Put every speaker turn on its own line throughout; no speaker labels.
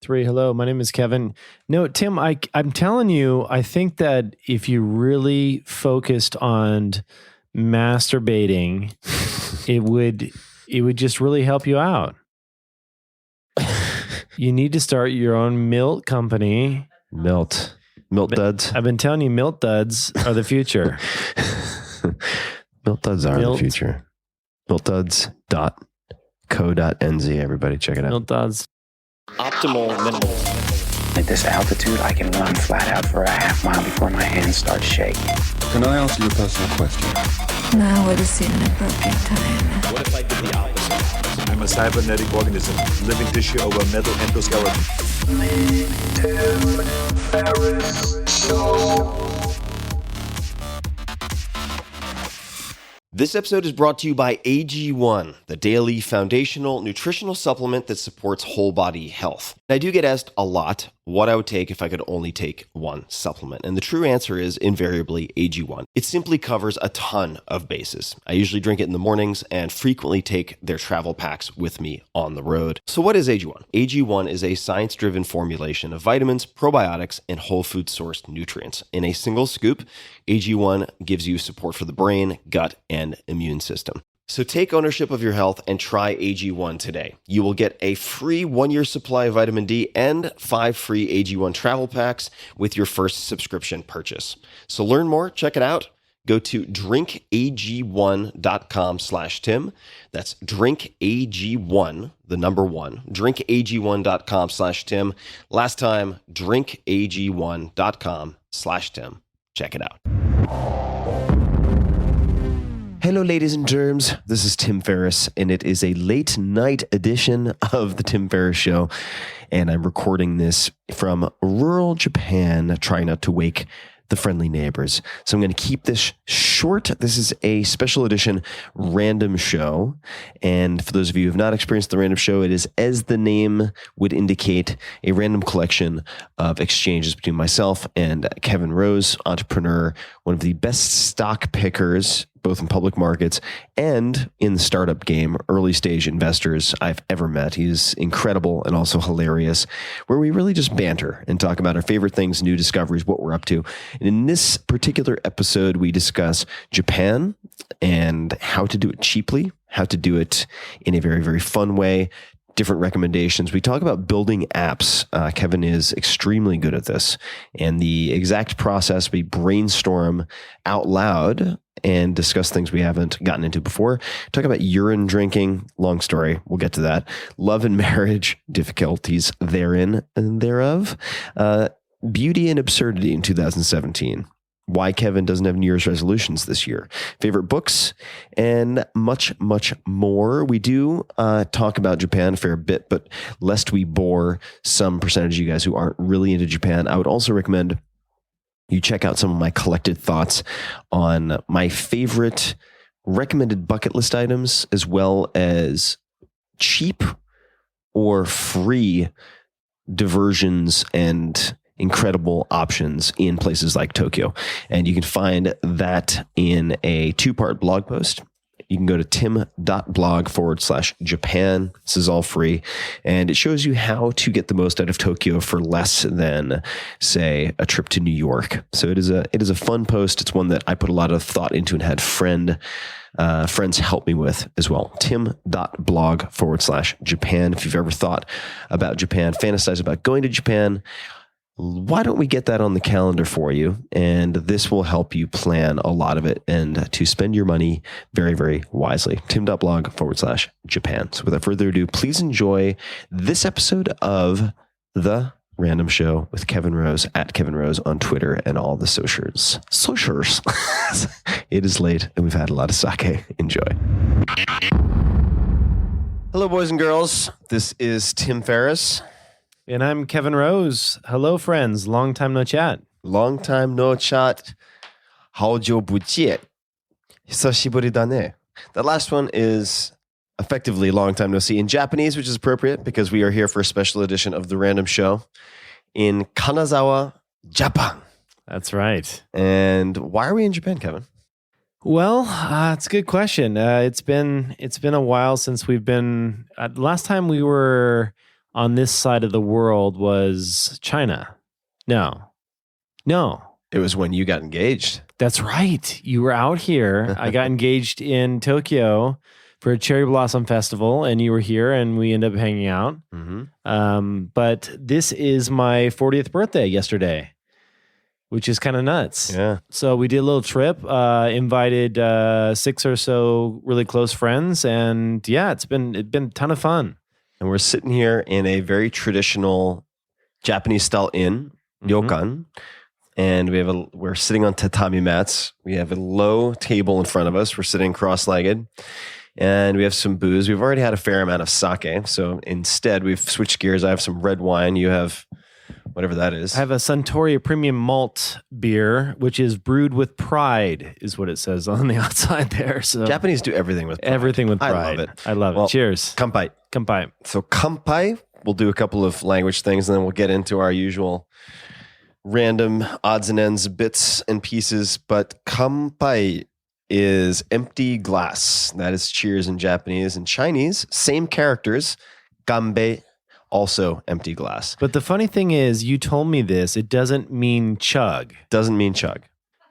Three. Hello, my name is Kevin. No, Tim, I'm telling you, I think that if you really focused on masturbating, it would just really help you out. You need to start your own milk company.
Milk duds.
I've been telling you, milk duds are the future.
Milk duds are the future. Milkduds.co.nz. Everybody check it out.
Milk duds.
Optimal minimal.
At this altitude, I can run flat out for a half mile before my hands start shaking.
Can I ask you a personal question?
Now would seem an appropriate time.
What if I did the opposite?
I'm a cybernetic organism, living tissue over metal endoskeleton.
The Timferriss Show.
This episode is brought to you by AG1, the daily foundational nutritional supplement that supports whole body health. And I do get asked a lot what I would take if I could only take one supplement. And the true answer is invariably AG1. It simply covers a ton of bases. I usually drink it in the mornings and frequently take their travel packs with me on the road. So what is AG1? AG1 is a science-driven formulation of vitamins, probiotics, and whole food sourced nutrients. In a single scoop, AG1 gives you support for the brain, gut, and immune system. So take ownership of your health and try AG1 today. You will get a free 1-year supply of vitamin D and 5 free AG1 travel packs with your first subscription purchase. So learn more, check it out. Go to drinkag1.com/Tim. That's drinkag1, the number 1, drinkag1.com/Tim. Last time, drinkag1.com/Tim. Check it out. Hello, ladies and germs. This is Tim Ferriss, and it is a late night edition of the Tim Ferriss Show. And I'm recording this from rural Japan, trying not to wake the friendly neighbors. So I'm going to keep this short. This is a special edition random show. And for those of you who have not experienced the random show, it is, as the name would indicate, a random collection of exchanges between myself and Kevin Rose, entrepreneur, one of the best stock pickers, both in public markets and in the startup game, early stage investors I've ever met. He's incredible and also hilarious, where we really just banter and talk about our favorite things, new discoveries, what we're up to. And in this particular episode, we discuss Japan and how to do it cheaply, how to do it in a very, very fun way, different recommendations. We talk about building apps. Kevin is extremely good at this. And the exact process, we brainstorm out loud and discuss things we haven't gotten into before. Talk about urine drinking. Long story. We'll get to that. Love and marriage, difficulties therein and thereof. Beauty and absurdity in 2017. Why Kevin doesn't have New Year's resolutions this year. Favorite books, and much, much more. We do talk about Japan a fair bit, but lest we bore some percentage of you guys who aren't really into Japan, I would also recommend you check out some of my collected thoughts on my favorite recommended bucket list items, as well as cheap or free diversions and incredible options in places like Tokyo. And you can find that in a 2-part blog post. You can go to tim.blog/Japan. This is all free. And it shows you how to get the most out of Tokyo for less than, say, a trip to New York. So it is a fun post. It's one that I put a lot of thought into and had friends help me with as well. tim.blog/Japan. If you've ever thought about Japan, fantasized about going to Japan, why don't we get that on the calendar for you? And this will help you plan a lot of it and to spend your money very, very wisely. tim.blog/Japan. So without further ado, please enjoy this episode of The Random Show with Kevin Rose, at Kevin Rose on Twitter and all the socials. It is late and we've had a lot of sake. Enjoy. Hello, boys and girls. This is Tim Ferriss.
And I'm Kevin Rose. Hello, friends. Long time no chat.
Long time no chat. 好久不见. Hisashiburi da ne. That last one is effectively long time no see in Japanese, which is appropriate because we are here for a special edition of The Random Show in Kanazawa, Japan.
That's right.
And why are we in Japan, Kevin?
Well, it's a good question. It's been a while since we've been. Last time we were on this side of the world was China. No.
It was when you got engaged.
That's right. You were out here. I got engaged in Tokyo for a cherry blossom festival, and you were here, and we ended up hanging out. But this is my 40th birthday yesterday, which is kind of nuts.
Yeah.
So we did a little trip, invited 6 or so really close friends, and yeah, it's been a ton of fun.
And we're sitting here in a very traditional Japanese style inn, ryokan. And we're sitting on tatami mats. We have a low table in front of us. We're sitting cross-legged. And we have some booze. We've already had a fair amount of sake. So instead, we've switched gears. I have some red wine. You have whatever that is.
I have a Suntory premium malt beer, which is brewed with pride, is what it says on the outside there. So
Japanese do everything with pride.
Everything with pride.
I love it.
I love it.
Well,
Cheers.
Kanpai.
Kanpai.
So kanpai, we'll do a couple of language things, and then we'll get into our usual random odds and ends, bits and pieces. But kanpai is empty glass. That is cheers in Japanese. In Chinese, same characters. Ganbei, also empty glass.
But the funny thing is, you told me this, it doesn't mean chug.
Doesn't mean chug.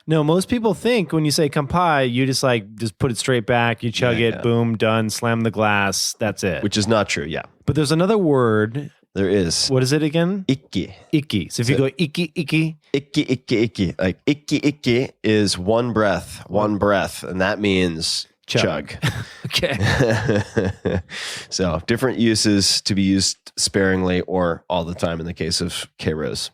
No, most people think when you say kanpai, you just put it straight back, you chug it, boom, done, slam the glass, that's it.
Which is not true, yeah.
But there's another word.
There is.
What is it again?
Ikki.
Ikki. So if you go ikki, ikki.
Ikki, ikki, ikki. Like ikki, ikki is one breath. And that means chug.
Okay.
So different uses to be used sparingly or all the time in the case of K-Rose.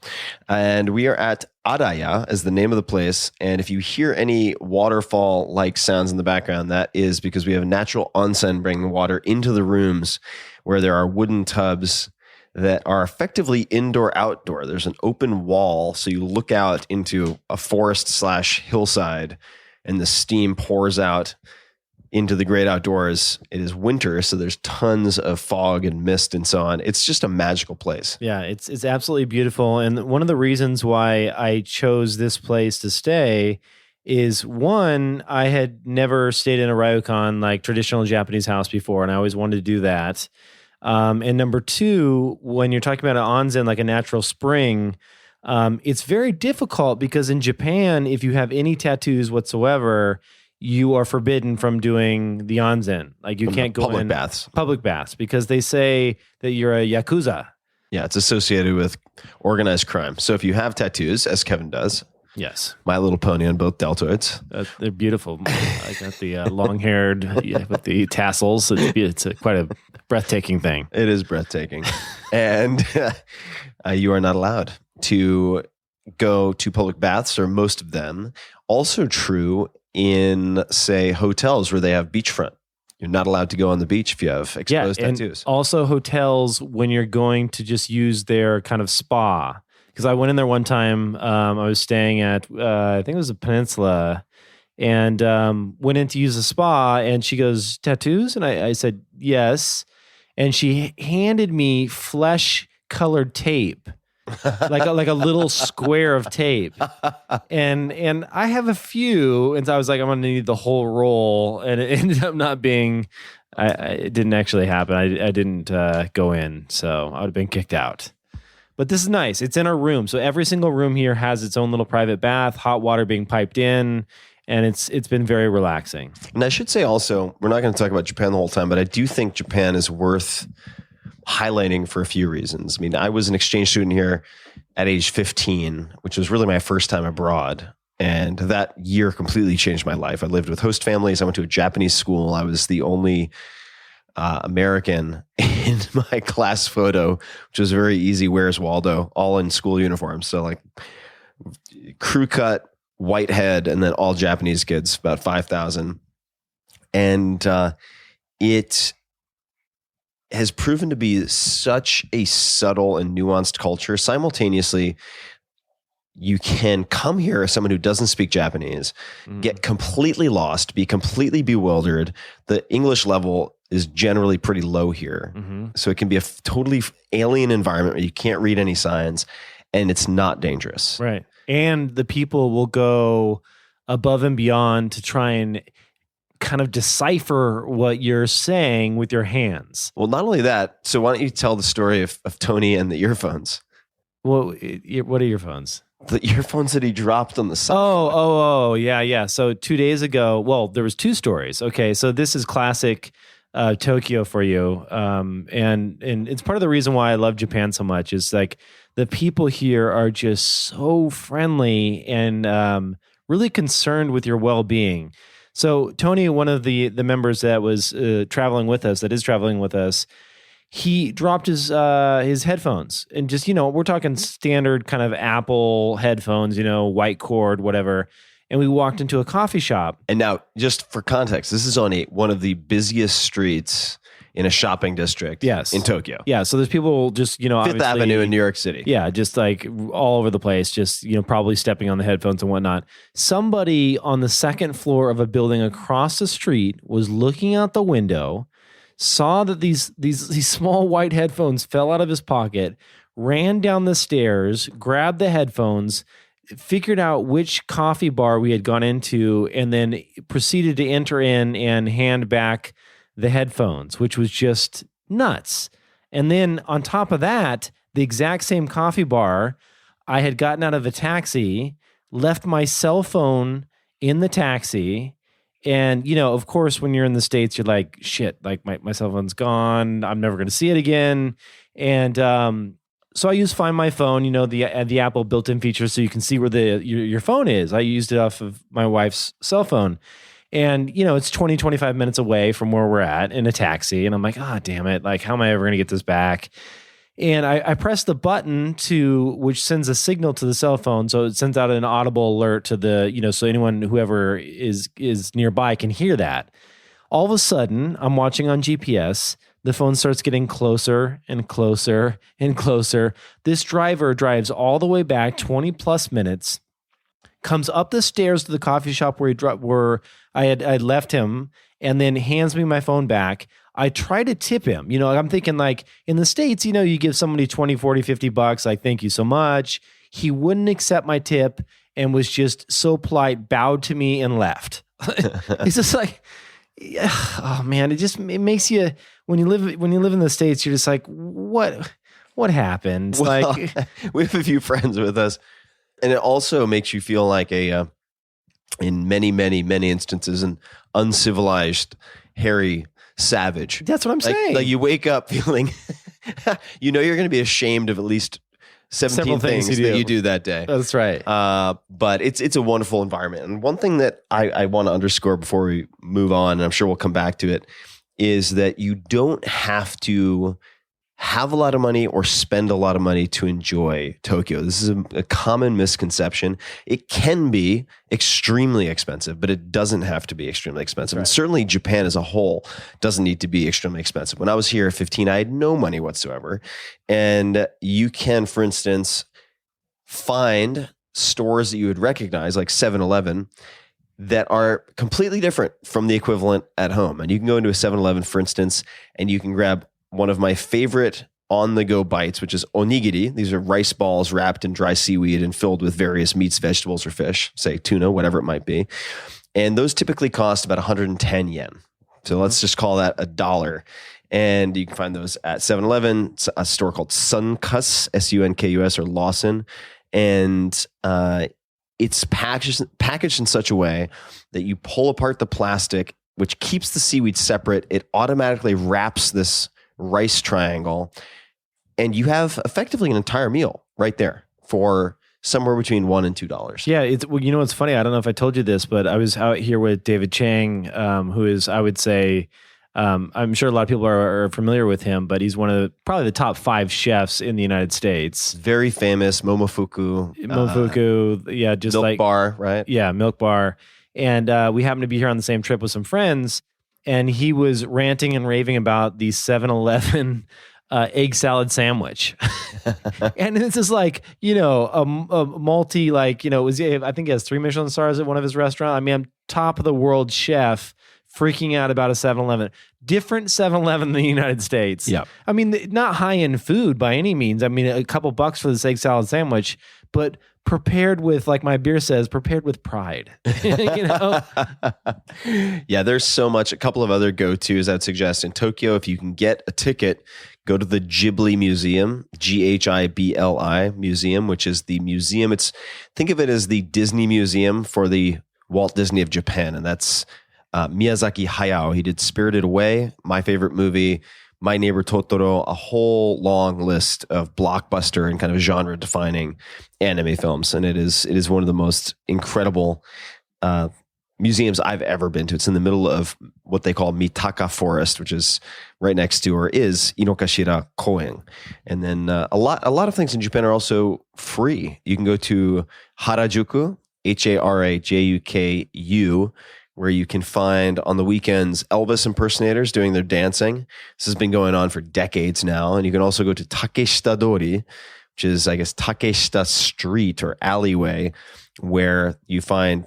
And we are at Araya as the name of the place. And if you hear any waterfall-like sounds in the background, that is because we have a natural onsen bringing water into the rooms where there are wooden tubs that are effectively indoor-outdoor. There's an open wall, so you look out into a forest/hillside, and the steam pours out into the great outdoors. It is winter, so there's tons of fog and mist and so on. It's just a magical place.
Yeah, it's absolutely beautiful. And one of the reasons why I chose this place to stay is, one, I had never stayed in a ryokan, like traditional Japanese house before, and I always wanted to do that. And number two, when you're talking about an onsen, like a natural spring, it's very difficult because in Japan, if you have any tattoos whatsoever, you are forbidden from doing the onsen. Like you can't go in public baths because they say that you're a yakuza.
Yeah, it's associated with organized crime. So if you have tattoos, as Kevin does,
yes,
My Little Pony on both deltoids.
They're beautiful. I got the long-haired with the tassels. It's quite a breathtaking thing.
It is breathtaking. And you are not allowed to go to public baths, or most of them. Also true in, say, hotels where they have beachfront. You're not allowed to go on the beach if you have exposed tattoos.
Also hotels when you're going to just use their kind of spa. Because I went in there one time, I was staying at, I think it was a Peninsula, and went in to use a spa, and she goes, tattoos? And I said, yes. And she handed me flesh-colored tape, like a little square of tape. And I have a few, and so I was like, I'm going to need the whole roll, and it ended up not being, it didn't actually happen. I didn't go in, so I would have been kicked out. But this is nice. It's in our room. So every single room here has its own little private bath, hot water being piped in, and it's been very relaxing.
And I should say also, we're not going to talk about Japan the whole time, but I do think Japan is worth highlighting for a few reasons. I mean, I was an exchange student here at age 15, which was really my first time abroad. And that year completely changed my life. I lived with host families. I went to a Japanese school. I was the only American in my class photo, which was very easy. Where's Waldo? All in school uniforms. So like crew cut, white head, and then all Japanese kids, about 5,000. And it has proven to be such a subtle and nuanced culture. Simultaneously, you can come here as someone who doesn't speak Japanese, get completely lost, be completely bewildered. The English level is generally pretty low here. So it can be a totally alien environment where you can't read any signs, and it's not dangerous.
Right. And the people will go above and beyond to try and kind of decipher what you're saying with your hands.
Well, not only that. So why don't you tell the story of Tony and the earphones?
Well, what are earphones?
The earphones that he dropped on the side.
Oh, yeah. So 2 days ago, well, there was two stories. Okay, so this is classic Tokyo for you, and it's part of the reason why I love Japan so much. Is like the people here are just so friendly and really concerned with your well-being. So Tony, one of the members that was traveling with us, he dropped his headphones, and just, we're talking standard kind of Apple headphones, white cord, whatever. And we walked into a coffee shop.
And now, just for context, this is on one of the busiest streets in a shopping district in Tokyo.
Yeah, so there's people just,
Fifth Avenue in New York City.
Yeah, just like all over the place, just, probably stepping on the headphones and whatnot. Somebody on the second floor of a building across the street was looking out the window, saw that these small white headphones fell out of his pocket, ran down the stairs, grabbed the headphones, figured out which coffee bar we had gone into, and then proceeded to enter in and hand back the headphones, which was just nuts. And then on top of that, the exact same coffee bar, I had gotten out of a taxi, left my cell phone in the taxi. And, of course, when you're in the States, you're like, shit, like my cell phone's gone. I'm never going to see it again. And so I used Find My Phone, the Apple built-in feature, so you can see where your phone is. I used it off of my wife's cell phone. And, it's 20, 25 minutes away from where we're at in a taxi. And I'm like, damn it. Like, how am I ever going to get this back? And I press the button which sends a signal to the cell phone. So it sends out an audible alert to the, so whoever is nearby can hear that. All of a sudden, I'm watching on GPS. The phone starts getting closer and closer and closer. This driver drives all the way back 20 plus minutes, comes up the stairs to the coffee shop where I had left him, and then hands me my phone back. I try to tip him. I'm thinking, like, in the States, you give somebody 20, 40, 50 bucks, like, thank you so much. He wouldn't accept my tip and was just so polite, bowed to me and left. It's just like, oh man, it makes you, when you live in the States, you're just like, what happened?
Well,
like,
we have a few friends with us, and it also makes you feel like in many, many, many instances, an uncivilized, hairy savage.
That's what I'm saying.
Like you wake up feeling, you're going to be ashamed of at least 17 things that you do that day.
That's right.
But it's a wonderful environment. And one thing that I want to underscore before we move on, and I'm sure we'll come back to it, is that you don't have to have a lot of money or spend a lot of money to enjoy Tokyo. This is a common misconception. It can be extremely expensive, but it doesn't have to be extremely expensive. Right. And certainly Japan as a whole doesn't need to be extremely expensive. When I was here at 15, I had no money whatsoever. And you can, for instance, find stores that you would recognize, like 7-Eleven, that are completely different from the equivalent at home. And you can go into a 7-Eleven, for instance, and you can grab one of my favorite on-the-go bites, which is onigiri. These are rice balls wrapped in dry seaweed and filled with various meats, vegetables, or fish, say tuna, whatever it might be. And those typically cost about 110 yen. So let's just call that $1. And you can find those at 7-Eleven, a store called Sunkus, S-U-N-K-U-S, or Lawson. And it's packaged in such a way that you pull apart the plastic, which keeps the seaweed separate. It automatically wraps this rice triangle, and you have effectively an entire meal right there for somewhere between $1 and $2.
Yeah, it's funny. I don't know if I told you this, but I was out here with David Chang, who is, I would say, I'm sure a lot of people are familiar with him, but he's one of probably the top 5 chefs in the United States.
Very famous, Momofuku.
Yeah, just
Milk
like
Bar, right?
Yeah, Milk Bar. And we happened to be here on the same trip with some friends, and he was ranting and raving about the 7-Eleven egg salad sandwich. And this is like, a multi, like, I think he has 3 Michelin stars at one of his restaurants. I mean, I'm top of the world chef freaking out about a 7-Eleven. Different 7-Eleven in the United States.
Yeah.
I mean, not high-end food by any means. I mean, a couple bucks for the egg salad sandwich, but prepared with, like my beer says, prepared with pride. You know?
Yeah, there's so much. A couple of other go-tos I'd suggest. In Tokyo, if you can get a ticket, go to the Ghibli Museum, Ghibli Museum, which is the museum. Think of it as the Disney Museum for the Walt Disney of Japan, and that's Miyazaki Hayao. He did Spirited Away, my favorite movie, My Neighbor Totoro, a whole long list of blockbuster and kind of genre-defining anime films, and it is one of the most incredible museums I've ever been to. It's in the middle of what they call Mitaka Forest, which is right next to or is Inokashira Koen. And then a lot of things in Japan are also free. You can go to Harajuku, Harajuku, where you can find on the weekends Elvis impersonators doing their dancing. This has been going on for decades now. And you can also go to Takeshita Dori, which is, I guess, Takeshita Street or alleyway, where you find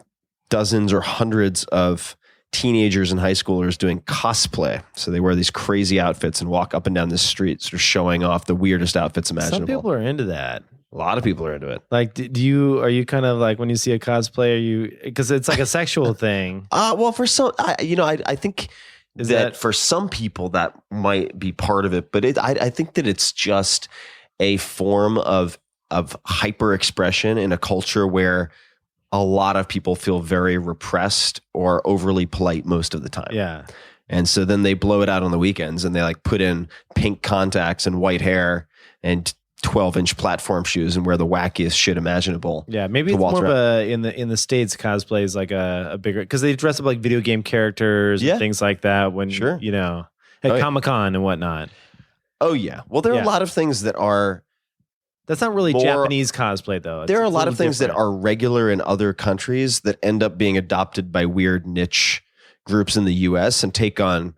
dozens or hundreds of teenagers and high schoolers doing cosplay. So they wear these crazy outfits and walk up and down the street, sort of showing off the weirdest outfits imaginable.
Some people are into that.
A lot of people are into it.
Like, are you kind of like when you see a cosplay, because it's like a sexual thing?
Well, for some, I think that for some people that might be part of it, but I think that it's just a form of hyper expression in a culture where a lot of people feel very repressed or overly polite most of the time.
Yeah.
And so then they blow it out on the weekends and they like put in pink contacts and white hair and 12-inch platform shoes and wear the wackiest shit imaginable.
Yeah, maybe it's more of a in the States cosplay is like a bigger, because they dress up like video game characters and things like that when you know at Comic-Con and whatnot.
Oh yeah. Well, there are a lot of things that are
that's not really Japanese cosplay though.
There are a lot of things that are regular in other countries that end up being adopted by weird niche groups in the US and take on,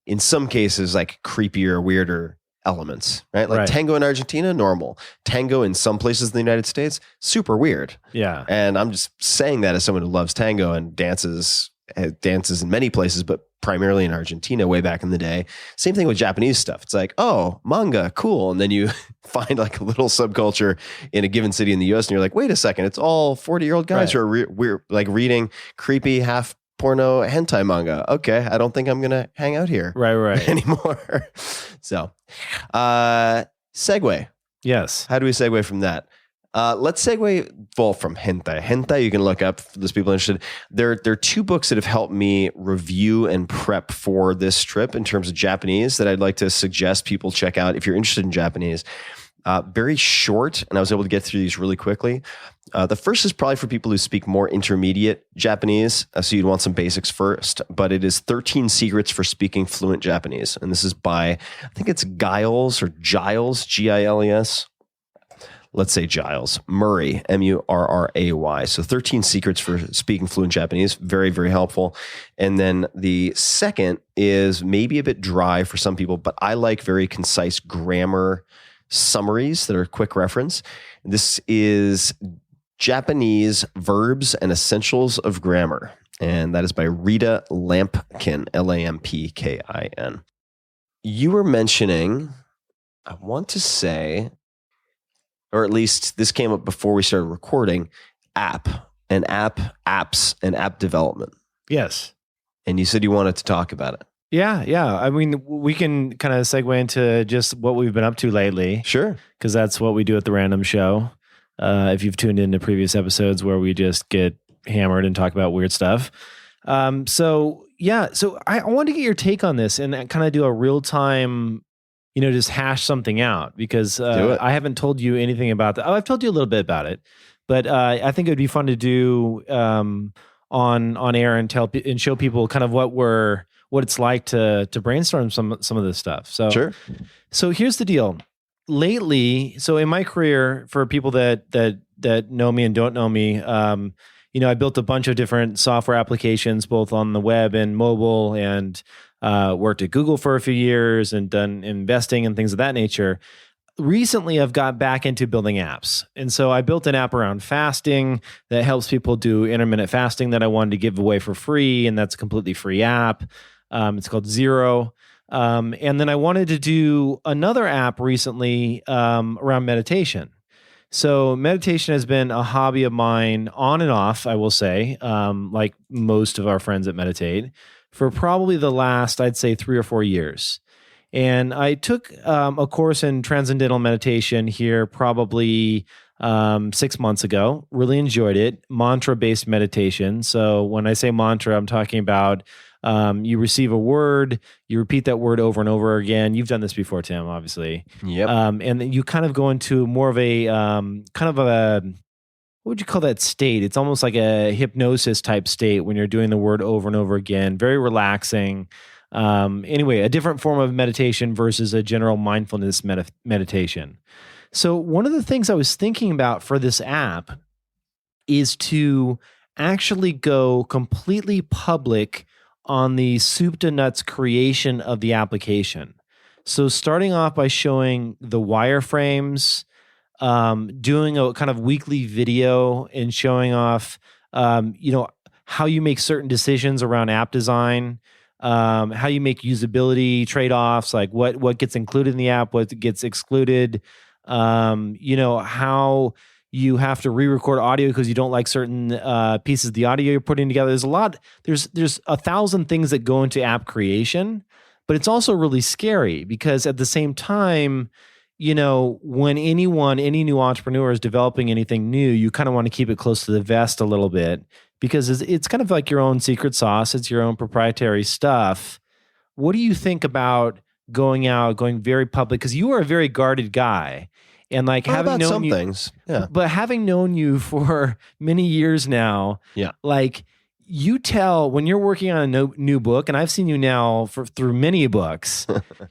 in some cases, like creepier, weirder elements, right? Like tango in Argentina, normal. Tango in some places in the United States, super weird.
Yeah.
And I'm just saying that as someone who loves tango and dances in many places, but primarily in Argentina way back in the day. Same thing with Japanese stuff. It's like, oh, manga, cool. And then you find like a little subculture in a given city in the US and you're like, wait a second, it's all 40-year-old guys who are we're like reading creepy half porno hentai manga. Okay, I don't think I'm gonna hang out here anymore. So segue.
Yes.
How do we segue from that? Let's segue from hentai. Hentai you can look up for those people interested. There are two books that have helped me review and prep for this trip in terms of Japanese that I'd like to suggest people check out if you're interested in Japanese. Very short, and I was able to get through these really quickly. The first is probably for people who speak more intermediate Japanese, so you'd want some basics first, but it is 13 Secrets for Speaking Fluent Japanese. And this is by, I think it's Giles, Giles. Let's say Giles. Murray, Murray. So 13 Secrets for Speaking Fluent Japanese. Very, very helpful. And then the second is maybe a bit dry for some people, but I like very concise grammar summaries that are quick reference. This is Japanese Verbs and Essentials of Grammar. And that is by Rita Lampkin, Lampkin. You were mentioning, I want to say, or at least this came up before we started recording, apps, and app development.
Yes.
And you said you wanted to talk about it.
Yeah. I mean, we can kind of segue into just what we've been up to lately.
Sure. Because
that's what we do at the Random Show. If you've tuned into previous episodes where we just get hammered and talk about weird stuff. So I wanted to get your take on this and kind of do a real time, just hash something out because I haven't told you anything about that. Oh, I've told you a little bit about it, but I think it would be fun to do on air and show people kind of what it's like to brainstorm some of this stuff. So
sure.
So here's the deal. Lately, so in my career, for people that know me and don't know me, I built a bunch of different software applications, both on the web and mobile, and worked at Google for a few years and done investing and things of that nature. recently I've got back into building apps. And so I built an app around fasting that helps people do intermittent fasting that I wanted to give away for free. And that's a completely free app. It's called Zero. And then I wanted to do another app recently around meditation. So meditation has been a hobby of mine on and off, I will say, like most of our friends that meditate, for probably the last, I'd say, 3 or 4 years. And I took a course in transcendental meditation here probably 6 months ago. Really enjoyed it. Mantra-based meditation. So when I say mantra, I'm talking about you receive a word, you repeat that word over and over again. You've done this before, Tim, obviously.
Yep.
And then you kind of go into more of a what would you call that state? It's almost like a hypnosis type state when you're doing the word over and over again. Very relaxing. Anyway, a different form of meditation versus a general mindfulness meditation. So one of the things I was thinking about for this app is to actually go completely public on the soup to nuts creation of the application. So starting off by showing the wireframes, doing a kind of weekly video and showing off, how you make certain decisions around app design, how you make usability trade-offs, like what gets included in the app, what gets excluded, how you have to re-record audio because you don't like certain pieces of the audio you're putting together. There's 1,000 things that go into app creation, but it's also really scary because at the same time, when any new entrepreneur is developing anything new, you kind of want to keep it close to the vest a little bit because it's kind of like your own secret sauce. It's your own proprietary stuff. What do you think about going very public? Because you are a very guarded guy. And like having known you,
things, yeah.
But having known you for many years now,
yeah.
Like you tell when you're working on a new book, and I've seen you now through many books,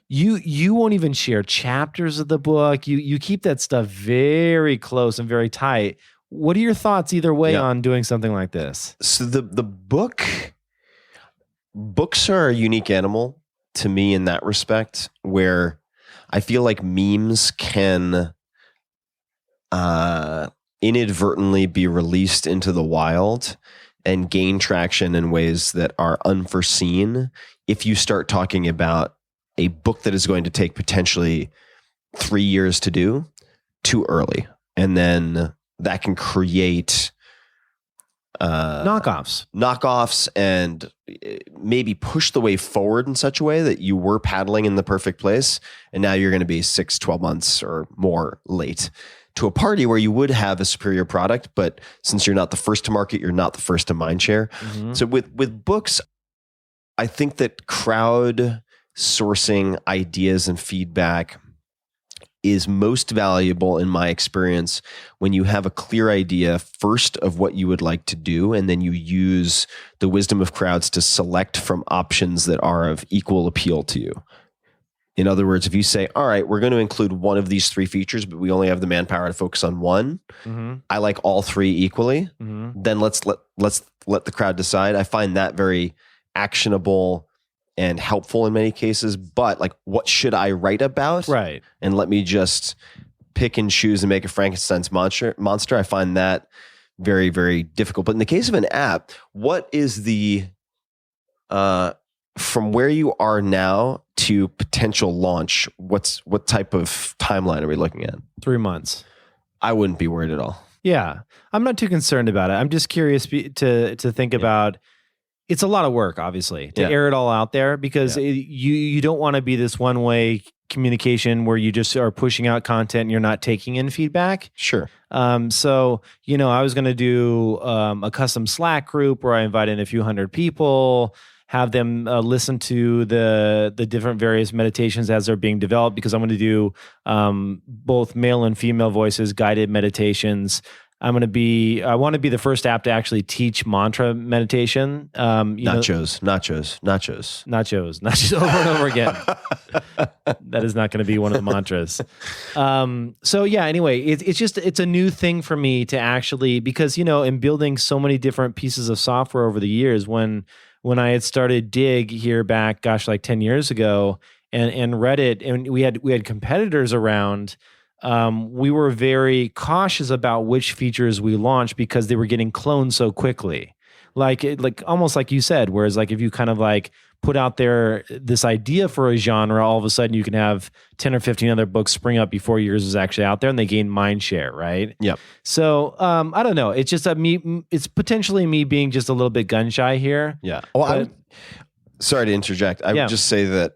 you won't even share chapters of the book. You keep that stuff very close and very tight. What are your thoughts either way on doing something like this?
So the books are a unique animal to me in that respect, where I feel like memes can inadvertently be released into the wild and gain traction in ways that are unforeseen if you start talking about a book that is going to take potentially 3 years to do too early. And then that can create knockoffs and maybe push the way forward in such a way that you were paddling in the perfect place. And now you're going to be 6-12 months or more late to a party where you would have a superior product. But since you're not the first to market, you're not the first to mindshare. Mm-hmm. So with books, I think that crowd sourcing ideas and feedback is most valuable in my experience when you have a clear idea first of what you would like to do, and then you use the wisdom of crowds to select from options that are of equal appeal to you. In other words, if you say, all right, we're going to include one of these 3 features, but we only have the manpower to focus on one. Mm-hmm. I like all 3 equally. Mm-hmm. Then let's let the crowd decide. I find that very actionable and helpful in many cases, but like, what should I write about?
Right.
And let me just pick and choose and make a Frankenstein's monster. I find that very, very difficult. But in the case of an app, what is the, from where you are now to potential launch, what type of timeline are we looking at?
3 months.
I wouldn't be worried at all.
Yeah. I'm not too concerned about it. I'm just curious to think about. It's a lot of work, obviously, to air it all out there because you don't want to be this one-way communication where you just are pushing out content and you're not taking in feedback.
Sure.
So, I was going to do a custom Slack group where I invite in a few hundred people, have them listen to the different various meditations as they're being developed, because I'm going to do both male and female voices, guided meditations. I want to be the first app to actually teach mantra meditation.
Nachos
over and over again. That is not going to be one of the mantras. Anyway, it's a new thing for me to actually, because, in building so many different pieces of software over the years, when I had started Dig here back, like 10 years ago, and Reddit, and we had competitors around. We were very cautious about which features we launched because they were getting cloned so quickly. Like almost like you said, whereas like if you kind of like put out there this idea for a genre, all of a sudden you can have 10 or 15 other books spring up before yours is actually out there, and they gain mind share, right?
Yep.
So I don't know. It's just it's potentially me being just a little bit gun shy here.
Yeah. Well, sorry to interject. I would just say that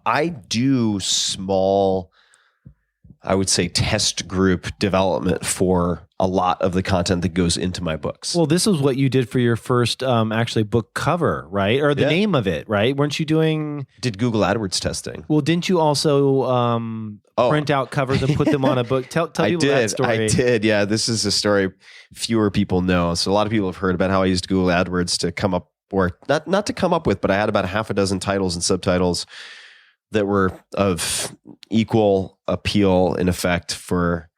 I do small, I would say, test group development for a lot of the content that goes into my books.
Well, this is what you did for your first actually book cover, right? Or the name of it, right? Weren't you doing...
Did Google AdWords testing.
Well, didn't you also print out covers and put them on a book? Tell people that story.
I did, yeah. This is a story fewer people know. So a lot of people have heard about how I used Google AdWords to come up, or not to come up with, but I had about half a dozen titles and subtitles that were of equal appeal in effect for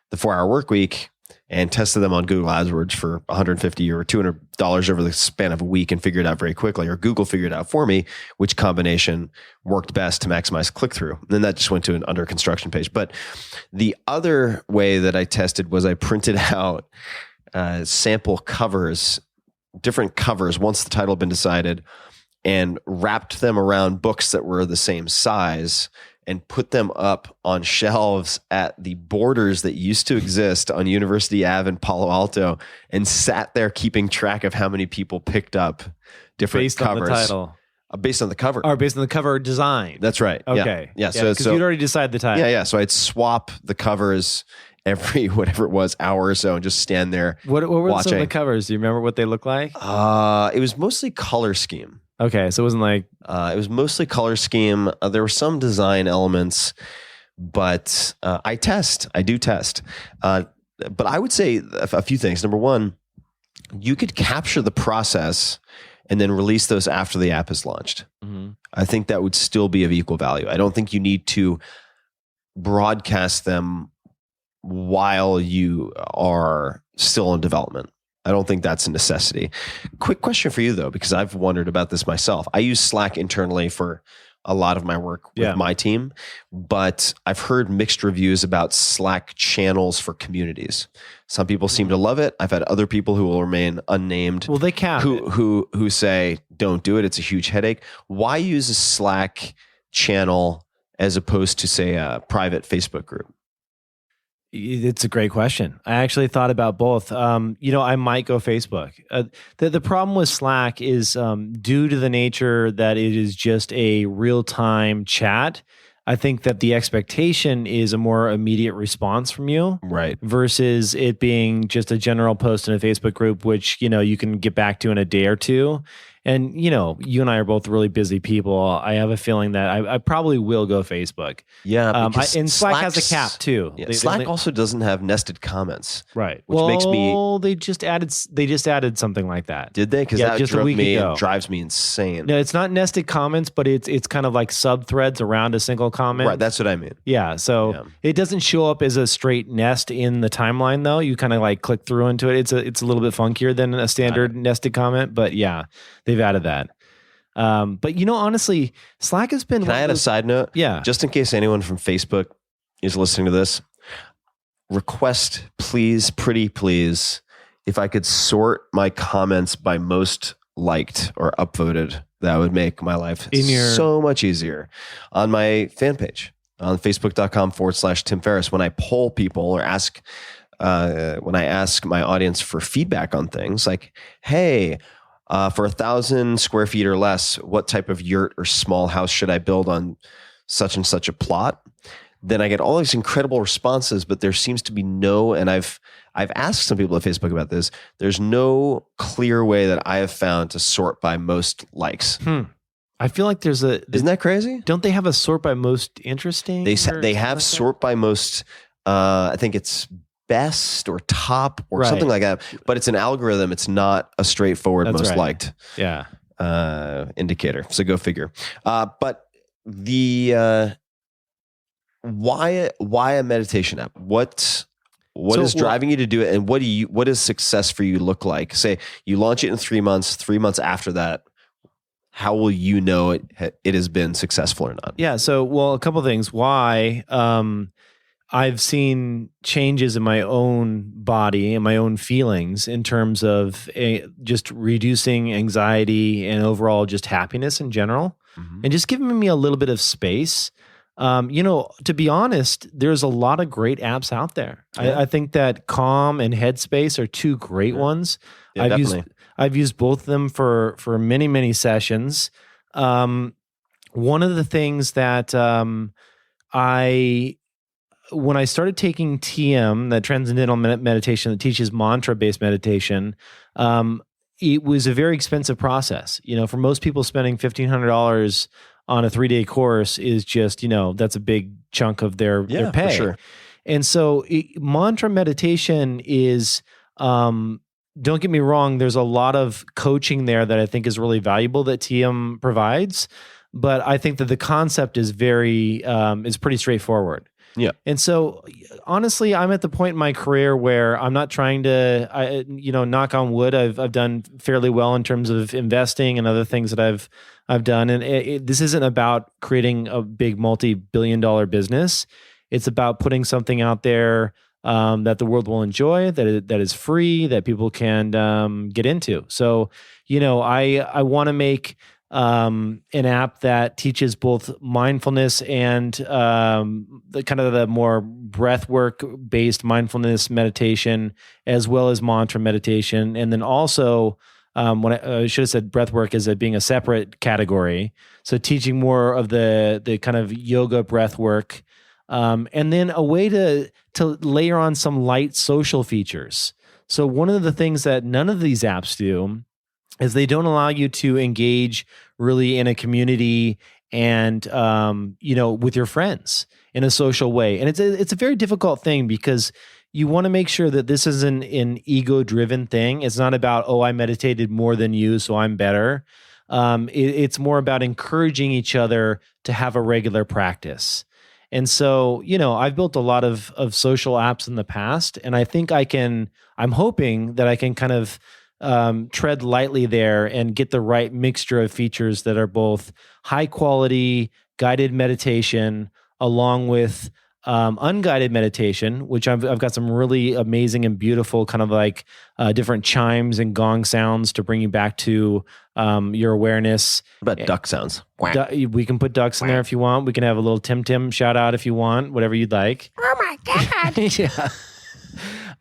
the 4-hour work week, and tested them on Google AdWords for $150 or $200 over the span of a week, and figured out very quickly, or Google figured out for me, which combination worked best to maximize click-through. Then that just went to an under construction page. But the other way that I tested was I printed out sample covers, different covers, once the title had been decided, and wrapped them around books that were the same size, and put them up on shelves at the borders that used to exist on University Ave in Palo Alto, and sat there keeping track of how many people picked up different
based
covers.
On the title.
Based on the cover.
Or based on the cover design.
That's right.
Okay.
Yeah.
So you'd already decided the title.
Yeah. So I'd swap the covers every whatever it was hour or so, and just stand there.
What were
watching.
some of the covers? Do you remember what they looked like?
It was mostly color scheme.
Okay, so it wasn't like...
it was mostly color scheme. There were some design elements, but I do test. But I would say a few things. Number one, you could capture the process and then release those after the app is launched. Mm-hmm. I think that would still be of equal value. I don't think you need to broadcast them while you are still in development. I don't think that's a necessity. Quick question for you, though, because I've wondered about this myself. I use Slack internally for a lot of my work with my team, but I've heard mixed reviews about Slack channels for communities. Some people seem to love it. I've had other people who will remain unnamed.
Well, they cap
who say, don't do it. It's a huge headache. Why use a Slack channel as opposed to, say, a private Facebook group?
It's a great question. I actually thought about both. I might go Facebook. The problem with Slack is due to the nature that it is just a real-time chat. I think that the expectation is a more immediate response from you,
right?
Versus it being just a general post in a Facebook group, which you can get back to in a day or two. And, you and I are both really busy people. I have a feeling that I probably will go Facebook.
Yeah.
And Slack has a cap too.
Yeah, Slack also doesn't have nested comments.
Right.
Which makes me...
They just added something like that.
Did they? Because that
just a week ago.
Drives me insane.
No, it's not nested comments, but it's kind of like sub-threads around a single comment.
Right. That's what I mean.
Yeah. So it doesn't show up as a straight nest in the timeline, though. You kind of like click through into it. It's a little bit funkier than a standard nested comment, but yeah. They've added that. But honestly, Slack has been...
Can I add a side note?
Yeah.
Just in case anyone from Facebook is listening to this, request, please, pretty please, if I could sort my comments by most liked or upvoted, that would make my life so much easier. On my fan page, on facebook.com/timferriss, when I poll people or when I ask my audience for feedback on things like, hey, for 1,000 square feet or less, what type of yurt or small house should I build on such and such a plot? Then I get all these incredible responses, but there seems to be no, and I've asked some people at Facebook about this, there's no clear way that I have found to sort by most likes.
I feel like isn't
that crazy?
Don't they have a sort by most interesting?
They have sort by most, I think it's best or top or something like that, but it's an algorithm. It's not a straightforward liked indicator. So go figure. But the why a meditation app? What is driving you to do it, and what does success for you look like? Say you launch it in 3 months. 3 months after that, how will you know it has been successful or not?
Yeah. So, well, a couple of things. Why? I've seen changes in my own body and my own feelings in terms of just reducing anxiety and overall just happiness in general, and just giving me a little bit of space. To be honest, there's a lot of great apps out there.
Yeah.
I think that Calm and Headspace are two great ones.
Yeah, definitely.
I've used both of them for many, many sessions. One of the things that when I started taking TM, the Transcendental Meditation that teaches mantra-based meditation, it was a very expensive process. For most people, spending $1,500 on a 3-day course is just, that's a big chunk of their pay.
For sure.
And so mantra meditation is, don't get me wrong, there's a lot of coaching there that I think is really valuable that TM provides. But I think that the concept is is pretty straightforward.
Yeah.
And so honestly, I'm at the point in my career where I'm not trying to, knock on wood. I've done fairly well in terms of investing and other things that I've done. And this isn't about creating a big multi-billion-dollar business. It's about putting something out there that the world will enjoy, that is free, that people can get into. So, I want to make an app that teaches both mindfulness and the more breath work based mindfulness meditation, as well as mantra meditation. And then also, when I should have said breath work as being a separate category. So teaching more of the kind of yoga breath work, and then a way to layer on some light social features. So one of the things that none of these apps do is they don't allow you to engage really in a community and with your friends in a social way. And it's a very difficult thing because you want to make sure that this isn't an ego-driven thing. It's not about, I meditated more than you, so I'm better. It's more about encouraging each other to have a regular practice. And so, I've built a lot of social apps in the past, and I think I'm hoping that I can kind of tread lightly there and get the right mixture of features that are both high quality guided meditation along with unguided meditation, which I've got some really amazing and beautiful kind of like different chimes and gong sounds to bring you back to your awareness.
What about duck sounds?
We can put ducks in there if you want. We can have a little Tim shout out if you want, whatever you'd like.
Oh my God.
Yeah.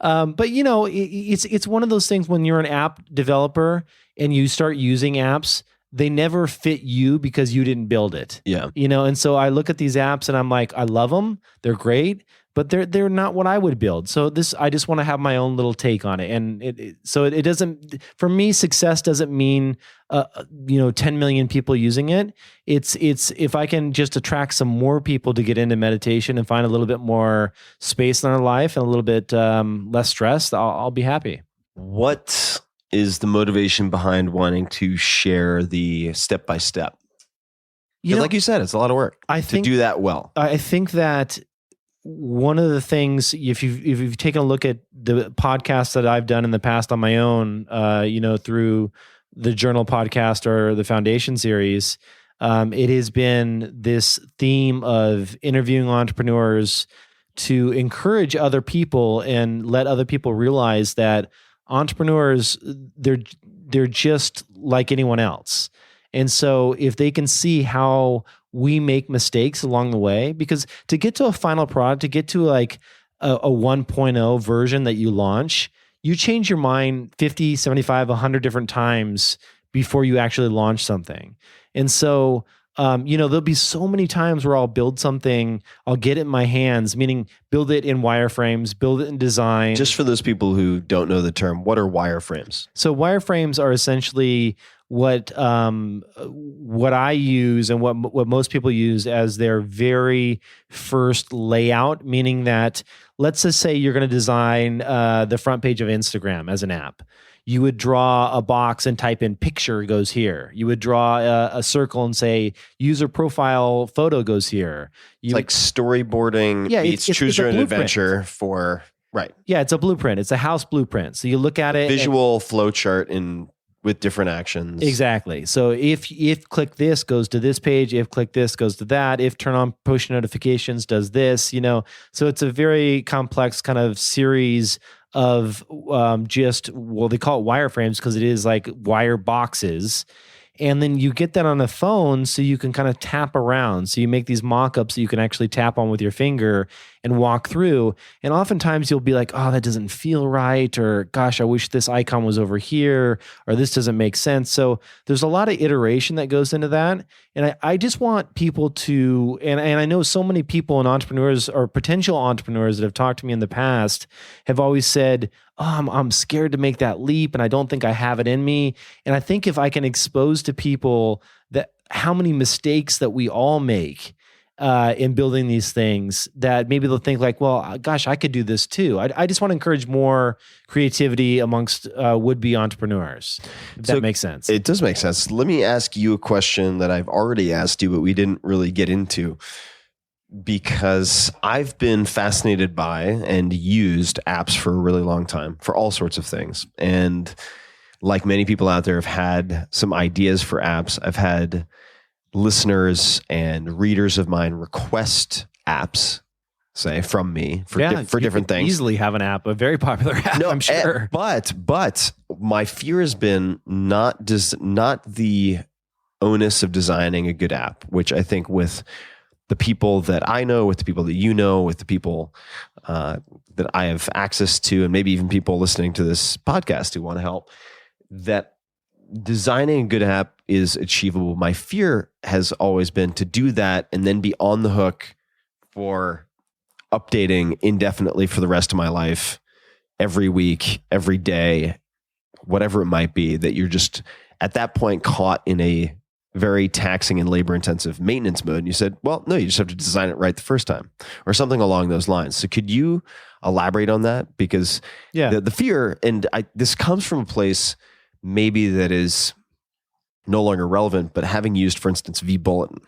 But it's one of those things when you're an app developer and you start using apps, they never fit you because you didn't build it.
Yeah.
And so I look at these apps and I'm like, I love them. They're great, but they're not what I would build. So I just want to have my own little take on it. And it doesn't, for me, success doesn't mean 10 million people using it. It's if I can just attract some more people to get into meditation and find a little bit more space in our life and a little bit less stress, I'll be happy.
What is the motivation behind wanting to share the step-by-step? Because like you said, it's a lot of work to do that well.
I think that one of the things, if you've taken a look at the podcasts that I've done in the past on my own, through the Journal podcast or the Foundation series, it has been this theme of interviewing entrepreneurs to encourage other people and let other people realize that entrepreneurs, they're just like anyone else. And so if they can see how we make mistakes along the way, because to get to a final product, to get to like a 1.0 version that you launch, you change your mind 50, 75, 100 different times before you actually launch something. And so, there'll be so many times where I'll build something, I'll get it in my hands, meaning build it in wireframes, build it in design.
Just for those people who don't know the term, what are wireframes?
So wireframes are essentially what I use and what most people use as their very first layout, meaning that let's just say you're going to design the front page of Instagram as an app. You would draw a box and type in picture goes here. You would draw a circle and say user profile photo goes here.
It's like storyboarding meets choose your own adventure for, right.
Yeah, it's a blueprint. It's a house blueprint. So you look at it.
Visual flowchart in with different actions.
Exactly. So if click this goes to this page, if click this goes to that, if turn on push notifications does this, so it's a very complex kind of series of they call it wireframes because it is like wire boxes. And then you get that on a phone so you can kind of tap around. So you make these mock-ups that you can actually tap on with your finger and walk through. And oftentimes you'll be like, oh, that doesn't feel right. Or gosh, I wish this icon was over here. Or this doesn't make sense. So there's a lot of iteration that goes into that. And I just want people to, and I know so many people and entrepreneurs or potential entrepreneurs that have talked to me in the past have always said, oh, I'm scared to make that leap and I don't think I have it in me. And I think if I can expose to people that how many mistakes that we all make in building these things, that maybe they'll think like, well, gosh, I could do this too. I just want to encourage more creativity amongst would-be entrepreneurs, if that makes sense.
It does make sense. Let me ask you a question that I've already asked you, but we didn't really get into, because I've been fascinated by and used apps for a really long time for all sorts of things. And like many people out there, have had some ideas for apps. I've had listeners and readers of mine request apps, say, from me for different things.
Easily have an app, a very popular app, I'm sure.
But my fear has been not the onus of designing a good app, which I think with the people that I know, with the people that you know, with the people that I have access to, and maybe even people listening to this podcast who want to help, that designing a good app is achievable. My fear has always been to do that and then be on the hook for updating indefinitely for the rest of my life, every week, every day, whatever it might be, that you're just at that point caught in a very taxing and labor intensive maintenance mode. And you said, well, no, you just have to design it right the first time or something along those lines. So could you elaborate on that? Because the fear, and this comes from a place maybe that is no longer relevant, but having used, for instance, vBulletin.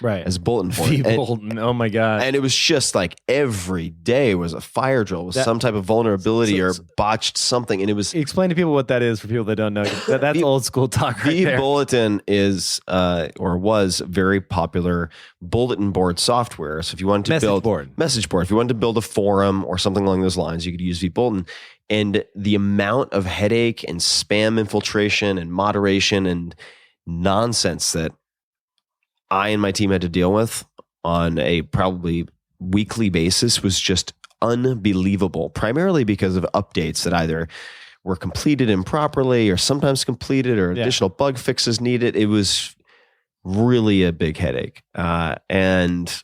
Right.
As a bulletin board.
vBulletin. Oh my God. And
it was just like every day was a fire drill with some type of vulnerability or botched something. And it was.
Explain to people what that is for people that don't know. That's old school talk right there.
vBulletin is, or was, very popular bulletin board software. So if you wanted to message board, if you wanted to build a forum or something along those lines, you could use vBulletin. And the amount of headache and spam infiltration and moderation and nonsense that I and my team had to deal with on a probably weekly basis was just unbelievable, primarily because of updates that either were completed improperly or sometimes completed or additional bug fixes needed. It was really a big headache. And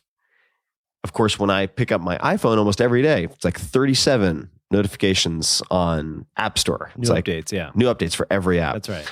of course, when I pick up my iPhone almost every day, it's like 37 notifications on App Store. It's
new updates,
new updates for every app.
That's right.